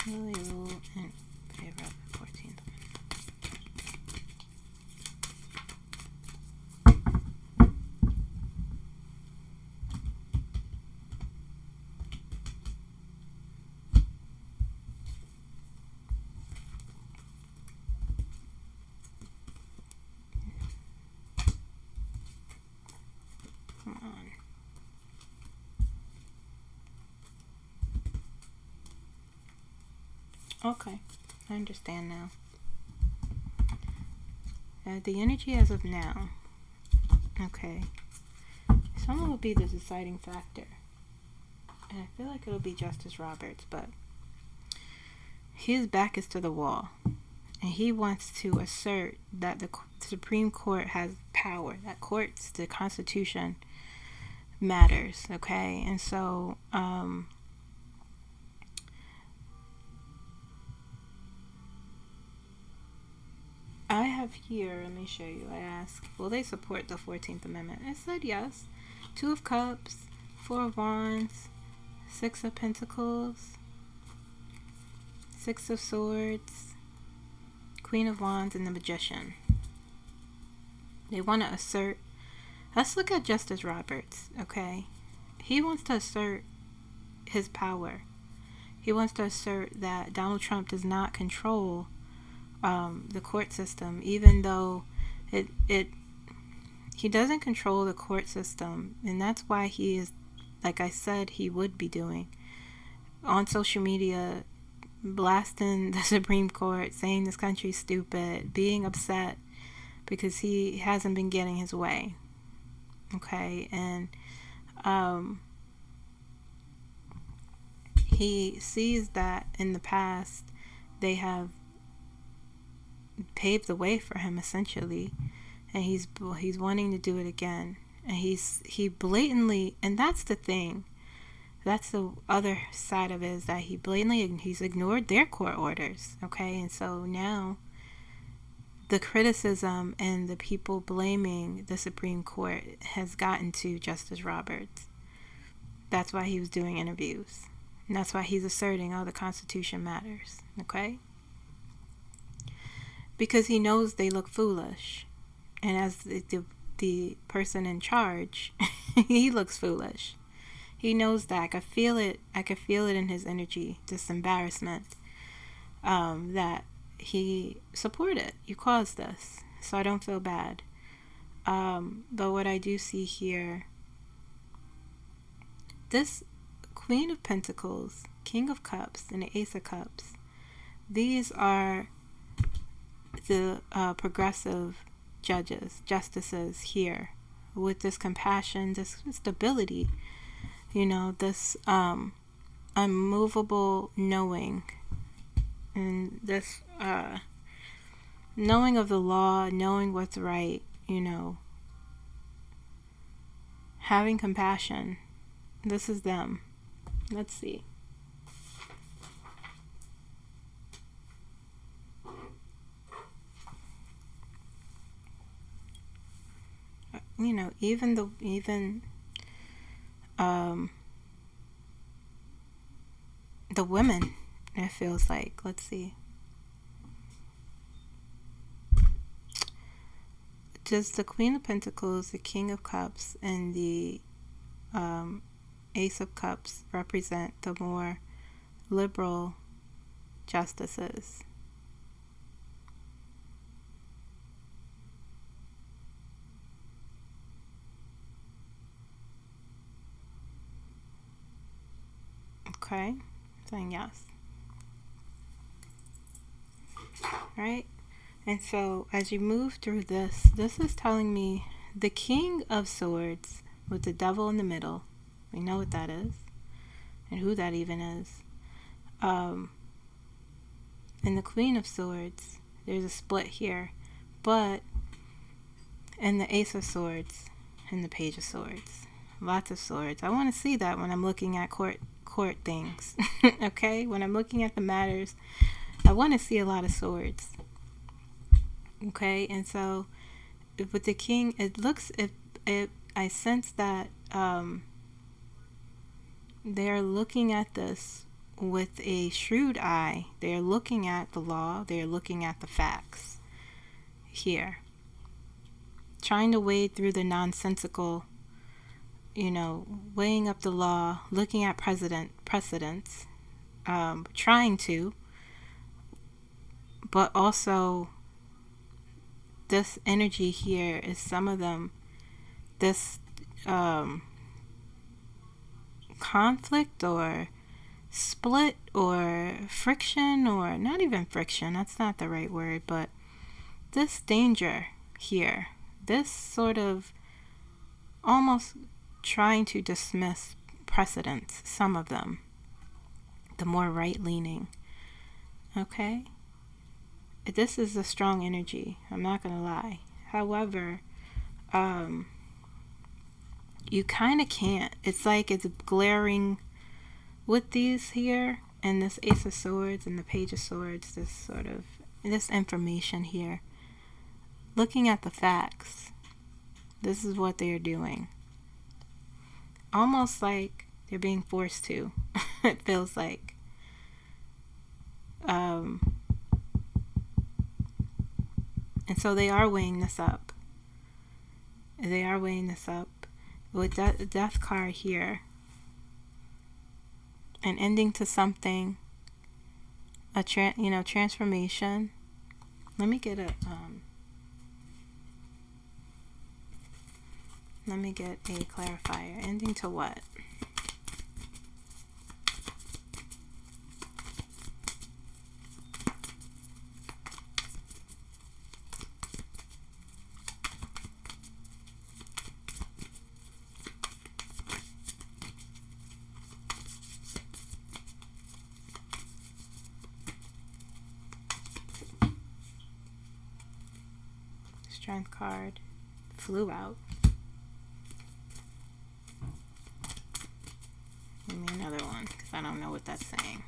Will they rule in favor of the 14th? Come on. Okay, I understand now. The energy as of now. Okay. Someone will be the deciding factor. And I feel like it'll be Justice Roberts, but his back is to the wall. And he wants to assert that the Supreme Court has power. That courts, the Constitution matters. Okay? And so, I have here, let me show you. I asked, will they support the 14th Amendment? I said yes. 2 of Cups, 4 of Wands, 6 of Pentacles, 6 of Swords, Queen of Wands, and the Magician. They want to assert. Let's look at Justice Roberts, okay? He wants to assert his power. He wants to assert that Donald Trump does not control the court system, even though he doesn't control the court system, and that's why he is, like I said, he would be doing on social media, blasting the Supreme Court, saying this country's stupid, being upset because he hasn't been getting his way. Okay, and he sees that in the past they have paved the way for him, essentially, and he's wanting to do it again. And he blatantly, and that's the thing, that's the other side of it, is that he's ignored their court orders. Okay, and so now the criticism and the people blaming the Supreme Court has gotten to Justice Roberts. That's why he was doing interviews. And that's why he's asserting, oh, the Constitution matters. Okay? Because he knows they look foolish. And as the person in charge, he looks foolish. He knows that. I could feel it. I could feel it in his energy, this embarrassment, that he supported. You caused this, so I don't feel bad. But what I do see here, this Queen of Pentacles, King of Cups, and the Ace of Cups, these are the progressive justices here, with this compassion, this stability, this unmovable knowing, and this knowing of the law, knowing what's right, having compassion. This is them. Let's see. Even the women, it feels like. Let's see. Does the Queen of Pentacles, the King of Cups, and the Ace of Cups represent the more liberal justices? Okay, saying yes. Right? And so as you move through this is telling me the King of Swords with the Devil in the middle. We know what that is and who that even is. And the Queen of Swords, there's a split here, and the Ace of Swords and the Page of Swords. Lots of swords. I want to see that when I'm looking at court things. Okay? When I'm looking at the matters, I want to see a lot of swords. Okay? And so with the King, I sense that they're looking at this with a shrewd eye. They're looking at the law. They're looking at the facts here. Trying to wade through the nonsensical, weighing up the law, looking at precedents, trying to, but also this energy here is some of them, this conflict or split or friction, or not even friction, that's not the right word, but this danger here, this sort of almost trying to dismiss precedents, some of them, the more right-leaning. Okay? This is a strong energy, I'm not gonna lie. However, you kind of can't. It's like it's glaring with these here, and this Ace of Swords and the Page of Swords, this information here. Looking at the facts, this is what they're doing. Almost like they're being forced to. It feels like. And so they are weighing this up. They are weighing this up with that death card here. An ending to something. A transformation. Let me get a clarifier. Ending to what? Strength card flew out. Give me another one, because I don't know what that's saying.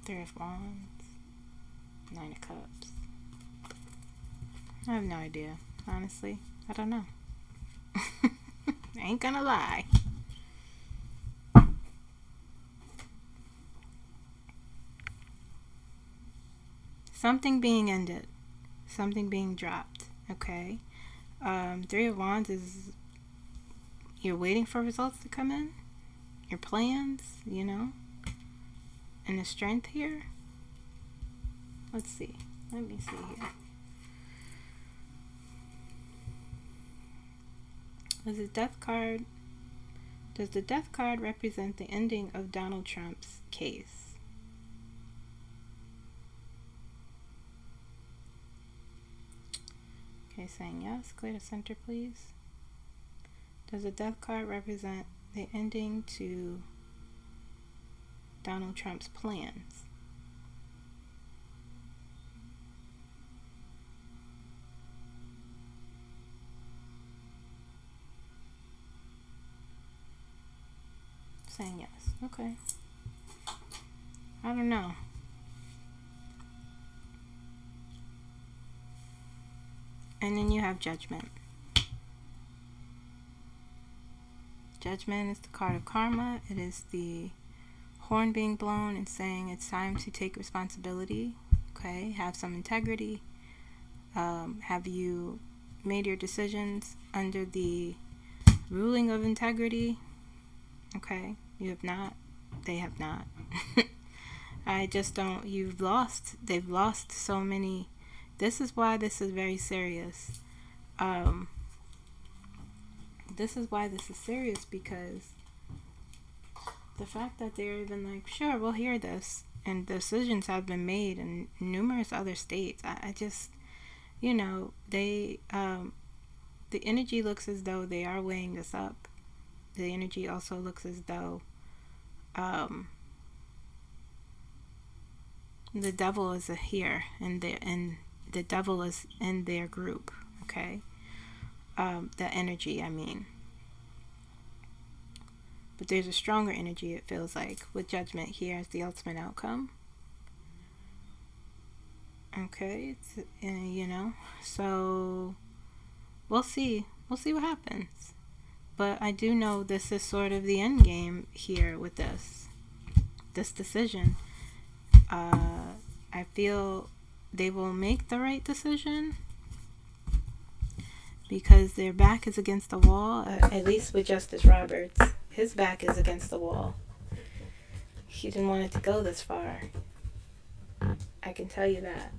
Three of Wands. Nine of Cups. I have no idea, honestly. I don't know. I ain't gonna lie. Something being ended. Something being dropped. Okay. Three of Wands is you're waiting for results to come in. Your plans, you know. And the Strength here. Let's see. Let me see here. Does the Death card represent the ending of Donald Trump's case? Okay, saying yes. Clear the center, please. Does the Death card represent the ending to Donald Trump's plans? Saying yes. Okay. I don't know. And then you have Judgment. Judgment is the card of karma. It is the horn being blown and saying it's time to take responsibility. Okay, have some integrity. Have you made your decisions under the ruling of integrity? Okay, you have not. They have not. I just don't. You've lost. They've lost so many. This is why this is very serious. This is why this is serious, because the fact that they're even like, sure, we'll hear this, and decisions have been made in numerous other states. I just, you know, they, the energy looks as though they are weighing this up. The energy also looks as though the devil is here, and the devil is in their group. Okay, the energy, I mean. But there's a stronger energy, it feels like, with Judgment here as the ultimate outcome. Okay, it's, you know, so we'll see. We'll see what happens. But I do know this is sort of the end game here with this decision. I feel they will make the right decision because their back is against the wall, at least with Justice Roberts. His back is against the wall. He didn't want it to go this far. I can tell you that.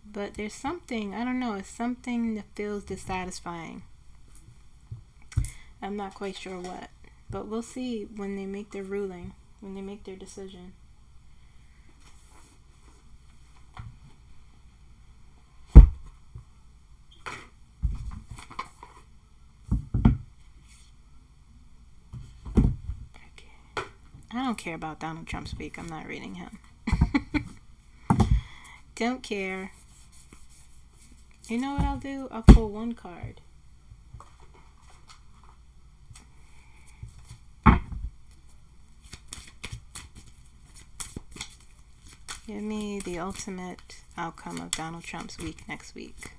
But there's something, I don't know, it's something that feels dissatisfying. I'm not quite sure what. But we'll see when they make their ruling, when they make their decision. I don't care about Donald Trump speak. I'm not reading him. Don't care. You know what I'll do? I'll pull one card. Give me the ultimate outcome of Donald Trump's week next week.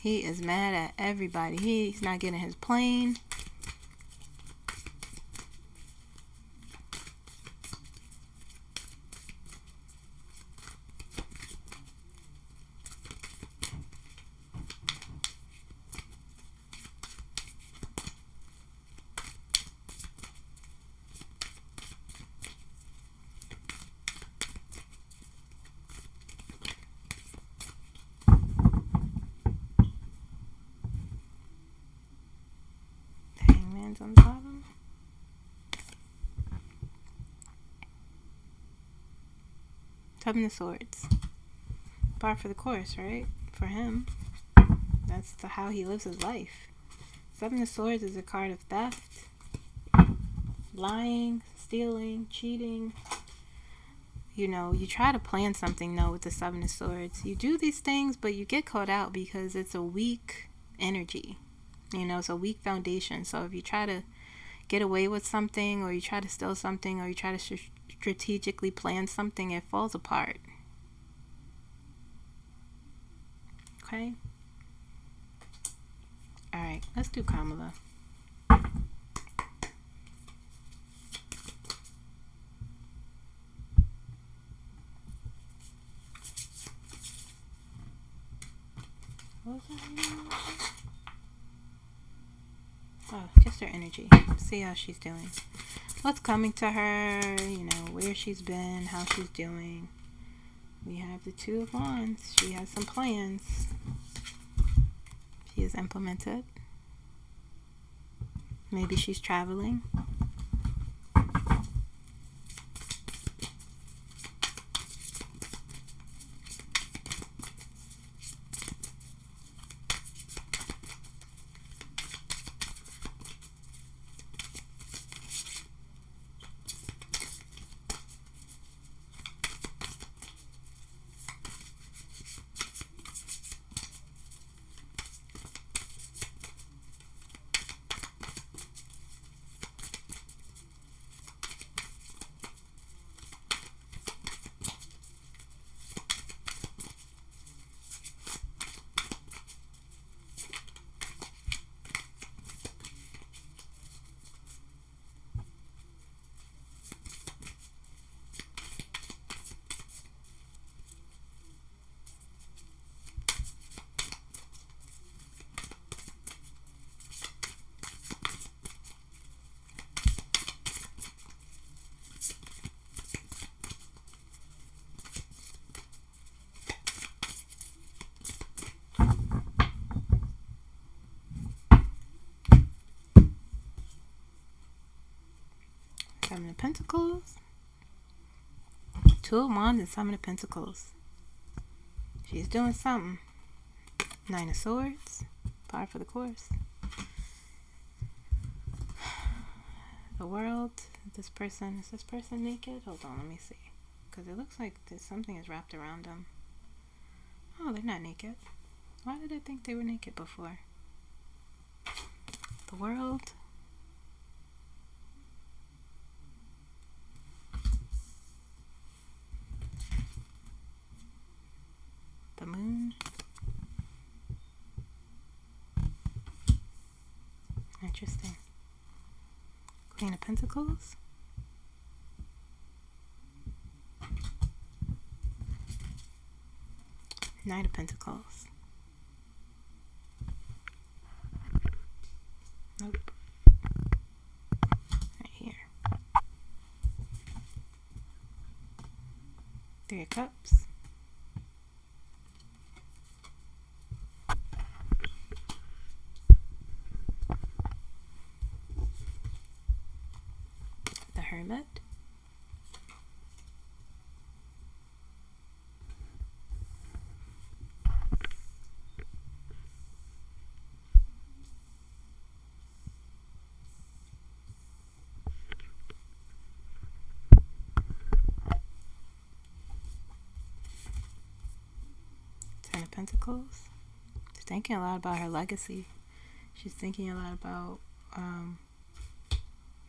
He is mad at everybody. He's not getting his plane. On the bottom. Seven of Swords. Par for the course, right? For him. That's how he lives his life. Seven of Swords is a card of theft, lying, stealing, cheating. You know, you try to plan something though with the Seven of Swords. You do these things, but you get caught out because it's a weak energy. You know, it's a weak foundation. So if you try to get away with something, or you try to steal something, or you try to strategically plan something, it falls apart. Okay? Alright, let's do Kamala. What was that? Oh, just her energy. See how she's doing. What's coming to her, you know, where she's been, how she's doing. We have the Two of Wands. She has some plans. She has implemented. Maybe she's traveling. Seven of Pentacles. Two of Wands and Seven of Pentacles. She's doing something. Nine of Swords. Par for the course. The World. Is this person naked? Hold on, let me see. Because it looks like something is wrapped around them. Oh, they're not naked. Why did I think they were naked before? The World. The Moon. Interesting. Queen of Pentacles. Knight of Pentacles. Nope. Right here. Three of Cups. The Hermit. Ten of Pentacles. She's thinking a lot about her legacy. She's thinking a lot about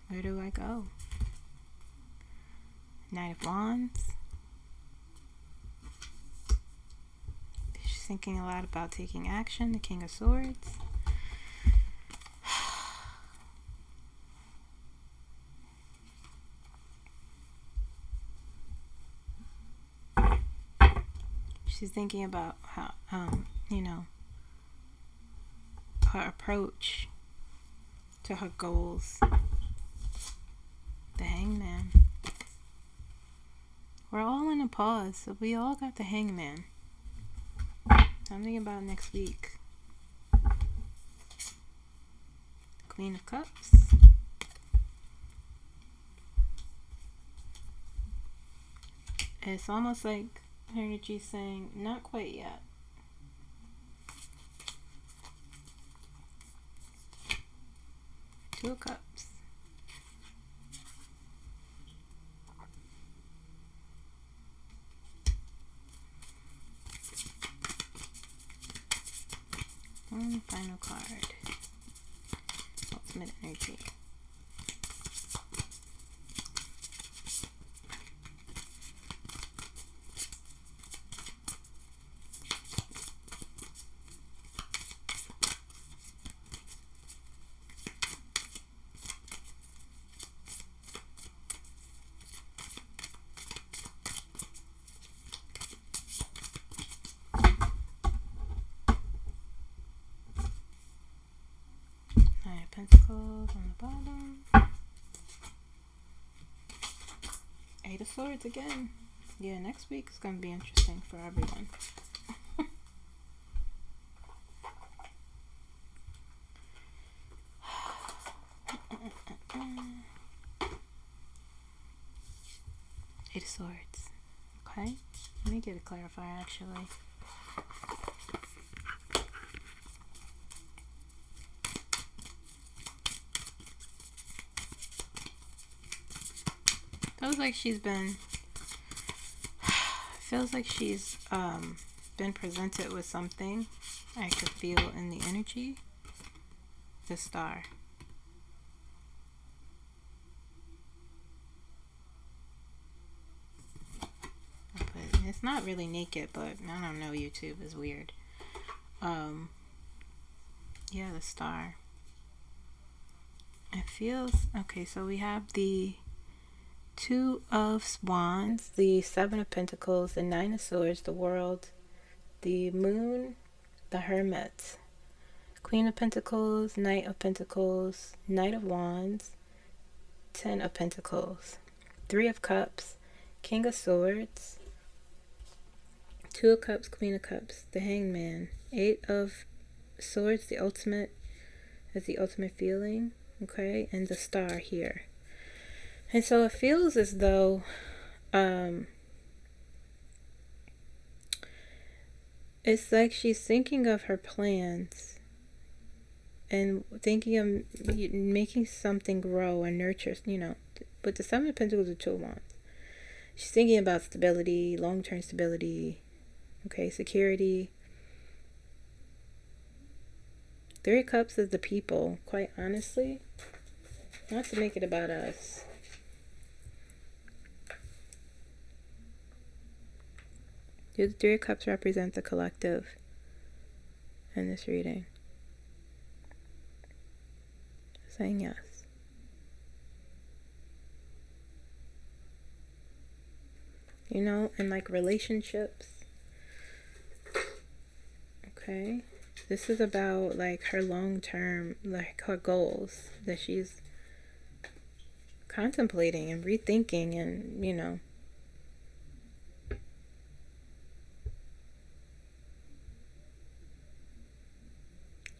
where do I go? Knight of Wands. She's thinking a lot about taking action. The King of Swords. She's thinking about how, you know, her approach to her goals. The Hangman. We're all in a pause, so we all got the Hangman. Something about next week. Queen of Cups. It's almost like her energy saying, not quite yet. Two of Cups. One final card. ultimate energy. Pentacles on the bottom. Eight of Swords again. Yeah, next week is going to be interesting for everyone. Eight of Swords. Okay. Let me get a clarifier actually. Feels like she's been presented with something. I could feel in the energy. The Star. But it's not really naked, but I don't know, YouTube is weird. Yeah, the Star. It feels okay, so we have the Two of Wands, the Seven of Pentacles, the Nine of Swords, the World, the Moon, the Hermit, Queen of Pentacles, Knight of Pentacles, Knight of Wands, Ten of Pentacles, Three of Cups, King of Swords, Two of Cups, Queen of Cups, the Hangman, Eight of Swords, the ultimate, as the ultimate feeling, okay, and the Star here. And so it feels as though it's like she's thinking of her plans and thinking of making something grow and nurture, But the Seven of Pentacles are Two of Wands. She's thinking about stability, long-term stability, okay, security. Three of Cups is the people, quite honestly. Not to make it about us. The Three of Cups represent the collective in this reading. Saying yes. And like relationships. Okay. This is about like her long-term, like her goals that she's contemplating and rethinking and,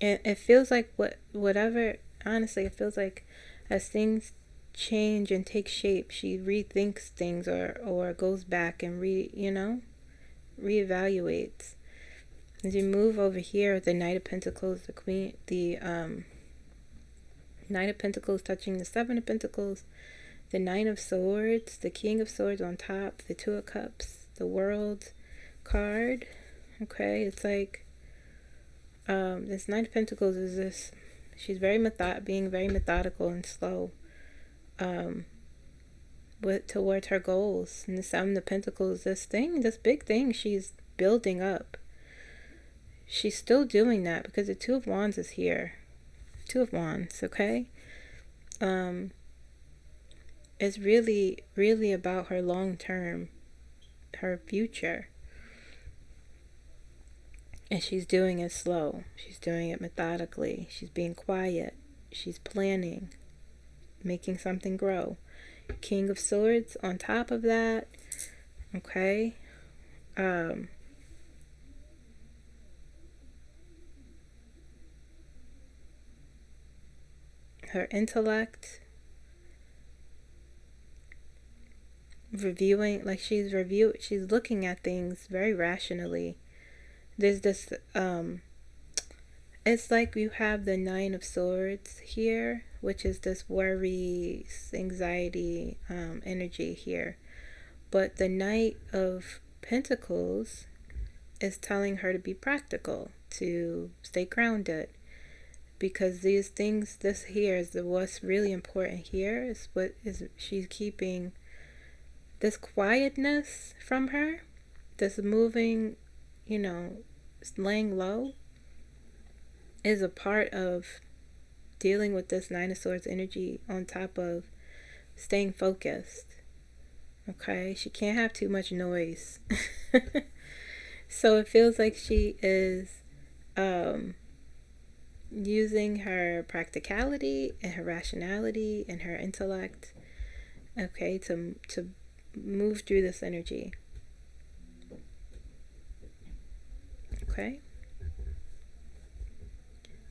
And it feels like whatever, honestly, it feels like as things change and take shape, she rethinks things or goes back and reevaluates. As you move over here, the Knight of Pentacles, the Knight of Pentacles touching the Seven of Pentacles, the Nine of Swords, the King of Swords on top, the Two of Cups, the World card. Okay, it's like this Nine of Pentacles is this. She's being very methodical and slow, towards her goals. And the Seven of Pentacles, this big thing she's building up. She's still doing that because the Two of Wands is here. Two of Wands, okay? It's really, really about her long term, her future. And she's doing it slow. She's doing it methodically. She's being quiet. She's planning, making something grow. King of Swords on top of that. Okay. Her intellect. Reviewing, like she's looking at things very rationally. There's this it's like you have the Nine of Swords here, which is this worry, anxiety, energy here. But the Knight of Pentacles is telling her to be practical, to stay grounded. because these things, this here is what's really important here, is what is she's keeping this quietness from her, this moving, laying low, is a part of dealing with this Nine of Swords energy, on top of staying focused. Okay, she can't have too much noise. So it feels like she is using her practicality and her rationality and her intellect, okay, to move through this energy. Okay.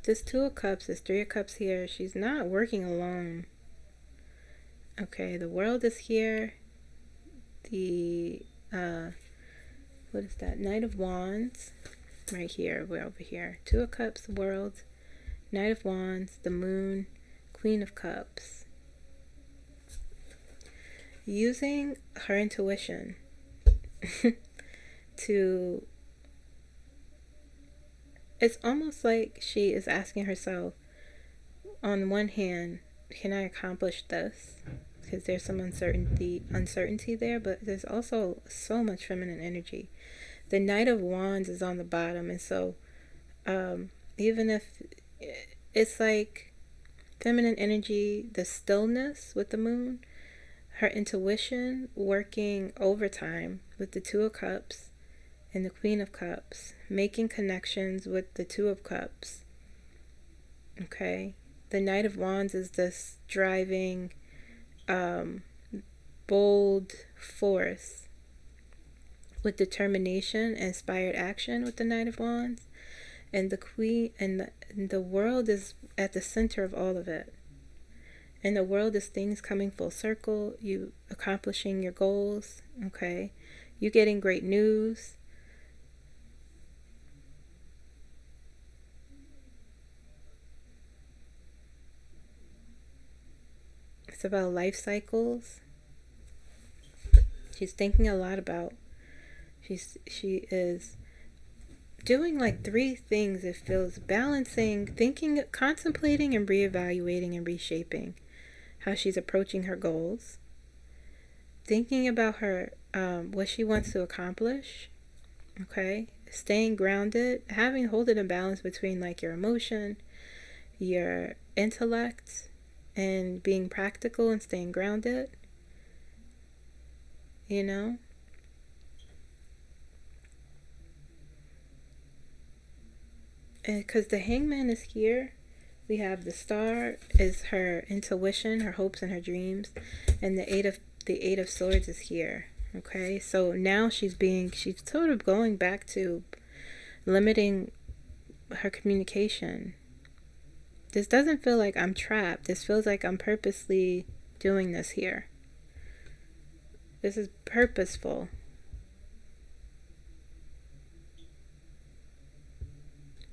This Two of Cups, this Three of Cups here, she's not working alone. Okay, the World is here. The, what is that? Knight of Wands, right here, we're over here. Two of Cups, World, Knight of Wands, the Moon, Queen of Cups. Using her intuition to, it's almost like she is asking herself, on one hand, can I accomplish this? Because there's some uncertainty there, but there's also so much feminine energy. The Knight of Wands is on the bottom, and so even if it's like feminine energy, the stillness with the Moon, her intuition working overtime with the Two of Cups and the Queen of Cups, making connections with the Two of Cups. Okay, the Knight of Wands is this driving, bold force with determination, inspired action with the Knight of Wands, and the Queen, and the World is at the center of all of it. And the World is things coming full circle, you accomplishing your goals, okay, you getting great news. It's about life cycles. She's thinking a lot about, she is doing like three things. It feels balancing, thinking, contemplating, and reevaluating and reshaping how she's approaching her goals, thinking about her, what she wants to accomplish, okay, staying grounded, holding a balance between like your emotion, your intellect, and being practical and staying grounded, because the Hangman is here. We have the Star is her intuition, her hopes, and her dreams, and the Eight of Swords is here. Okay, so now she's sort of going back to limiting her communication. This doesn't feel like I'm trapped. This feels like I'm purposely doing this here. This is purposeful.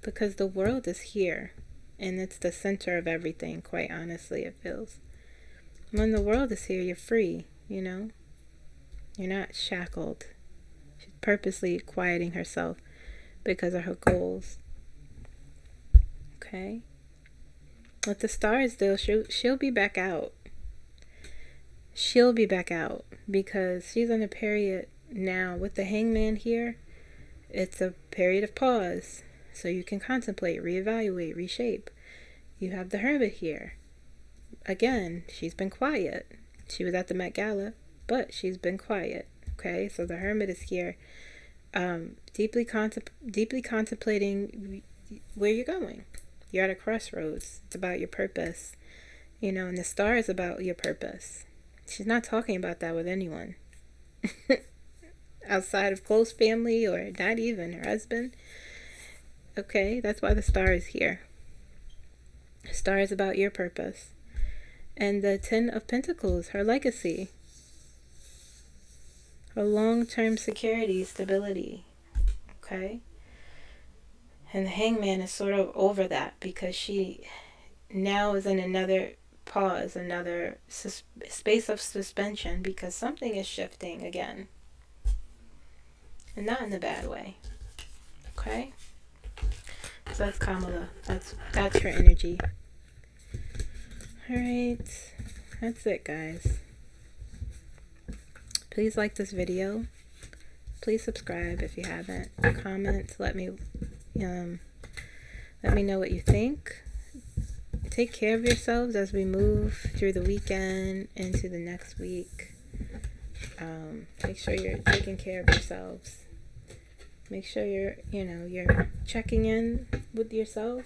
Because the World is here. And it's the center of everything, quite honestly, it feels. When the World is here, you're free, You're not shackled. She's purposely quieting herself because of her goals. Okay? With the Stars, though, she'll be back out. She'll be back out because she's in a period now. With the Hangman here, it's a period of pause. So you can contemplate, reevaluate, reshape. You have the Hermit here. Again, she's been quiet. She was at the Met Gala, but she's been quiet. Okay, so the Hermit is here, deeply contemplating where you're going. You're at a crossroads. It's about your purpose, and the Star is about your purpose. She's not talking about that with anyone outside of close family or not even her husband. Okay, that's why the Star is here. The Star is about your purpose. And the Ten of Pentacles, her legacy, her long-term security, stability. Okay? And the Hangman is sort of over that because she now is in another pause, another space of suspension because something is shifting again. And not in a bad way. Okay? So that's Kamala. That's her energy. Alright. That's it, guys. Please like this video. Please subscribe if you haven't. Comment. Let me know what you think. Take care of yourselves as we move through the weekend into the next week. Make sure you're taking care of yourselves. Make sure you're checking in with yourself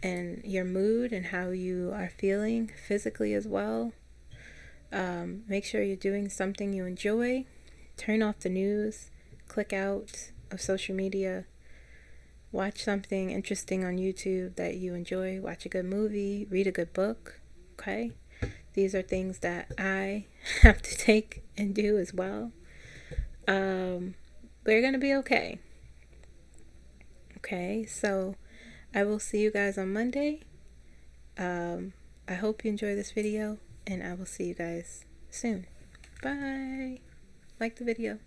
and your mood and how you are feeling physically as well. Make sure you're doing something you enjoy. Turn off the news. Click out of social media. Watch something interesting on YouTube that you enjoy. Watch a good movie. Read a good book. Okay? These are things that I have to take and do as well. We're going to be okay. Okay? So I will see you guys on Monday. I hope you enjoy this video, and I will see you guys soon. Bye. Like the video.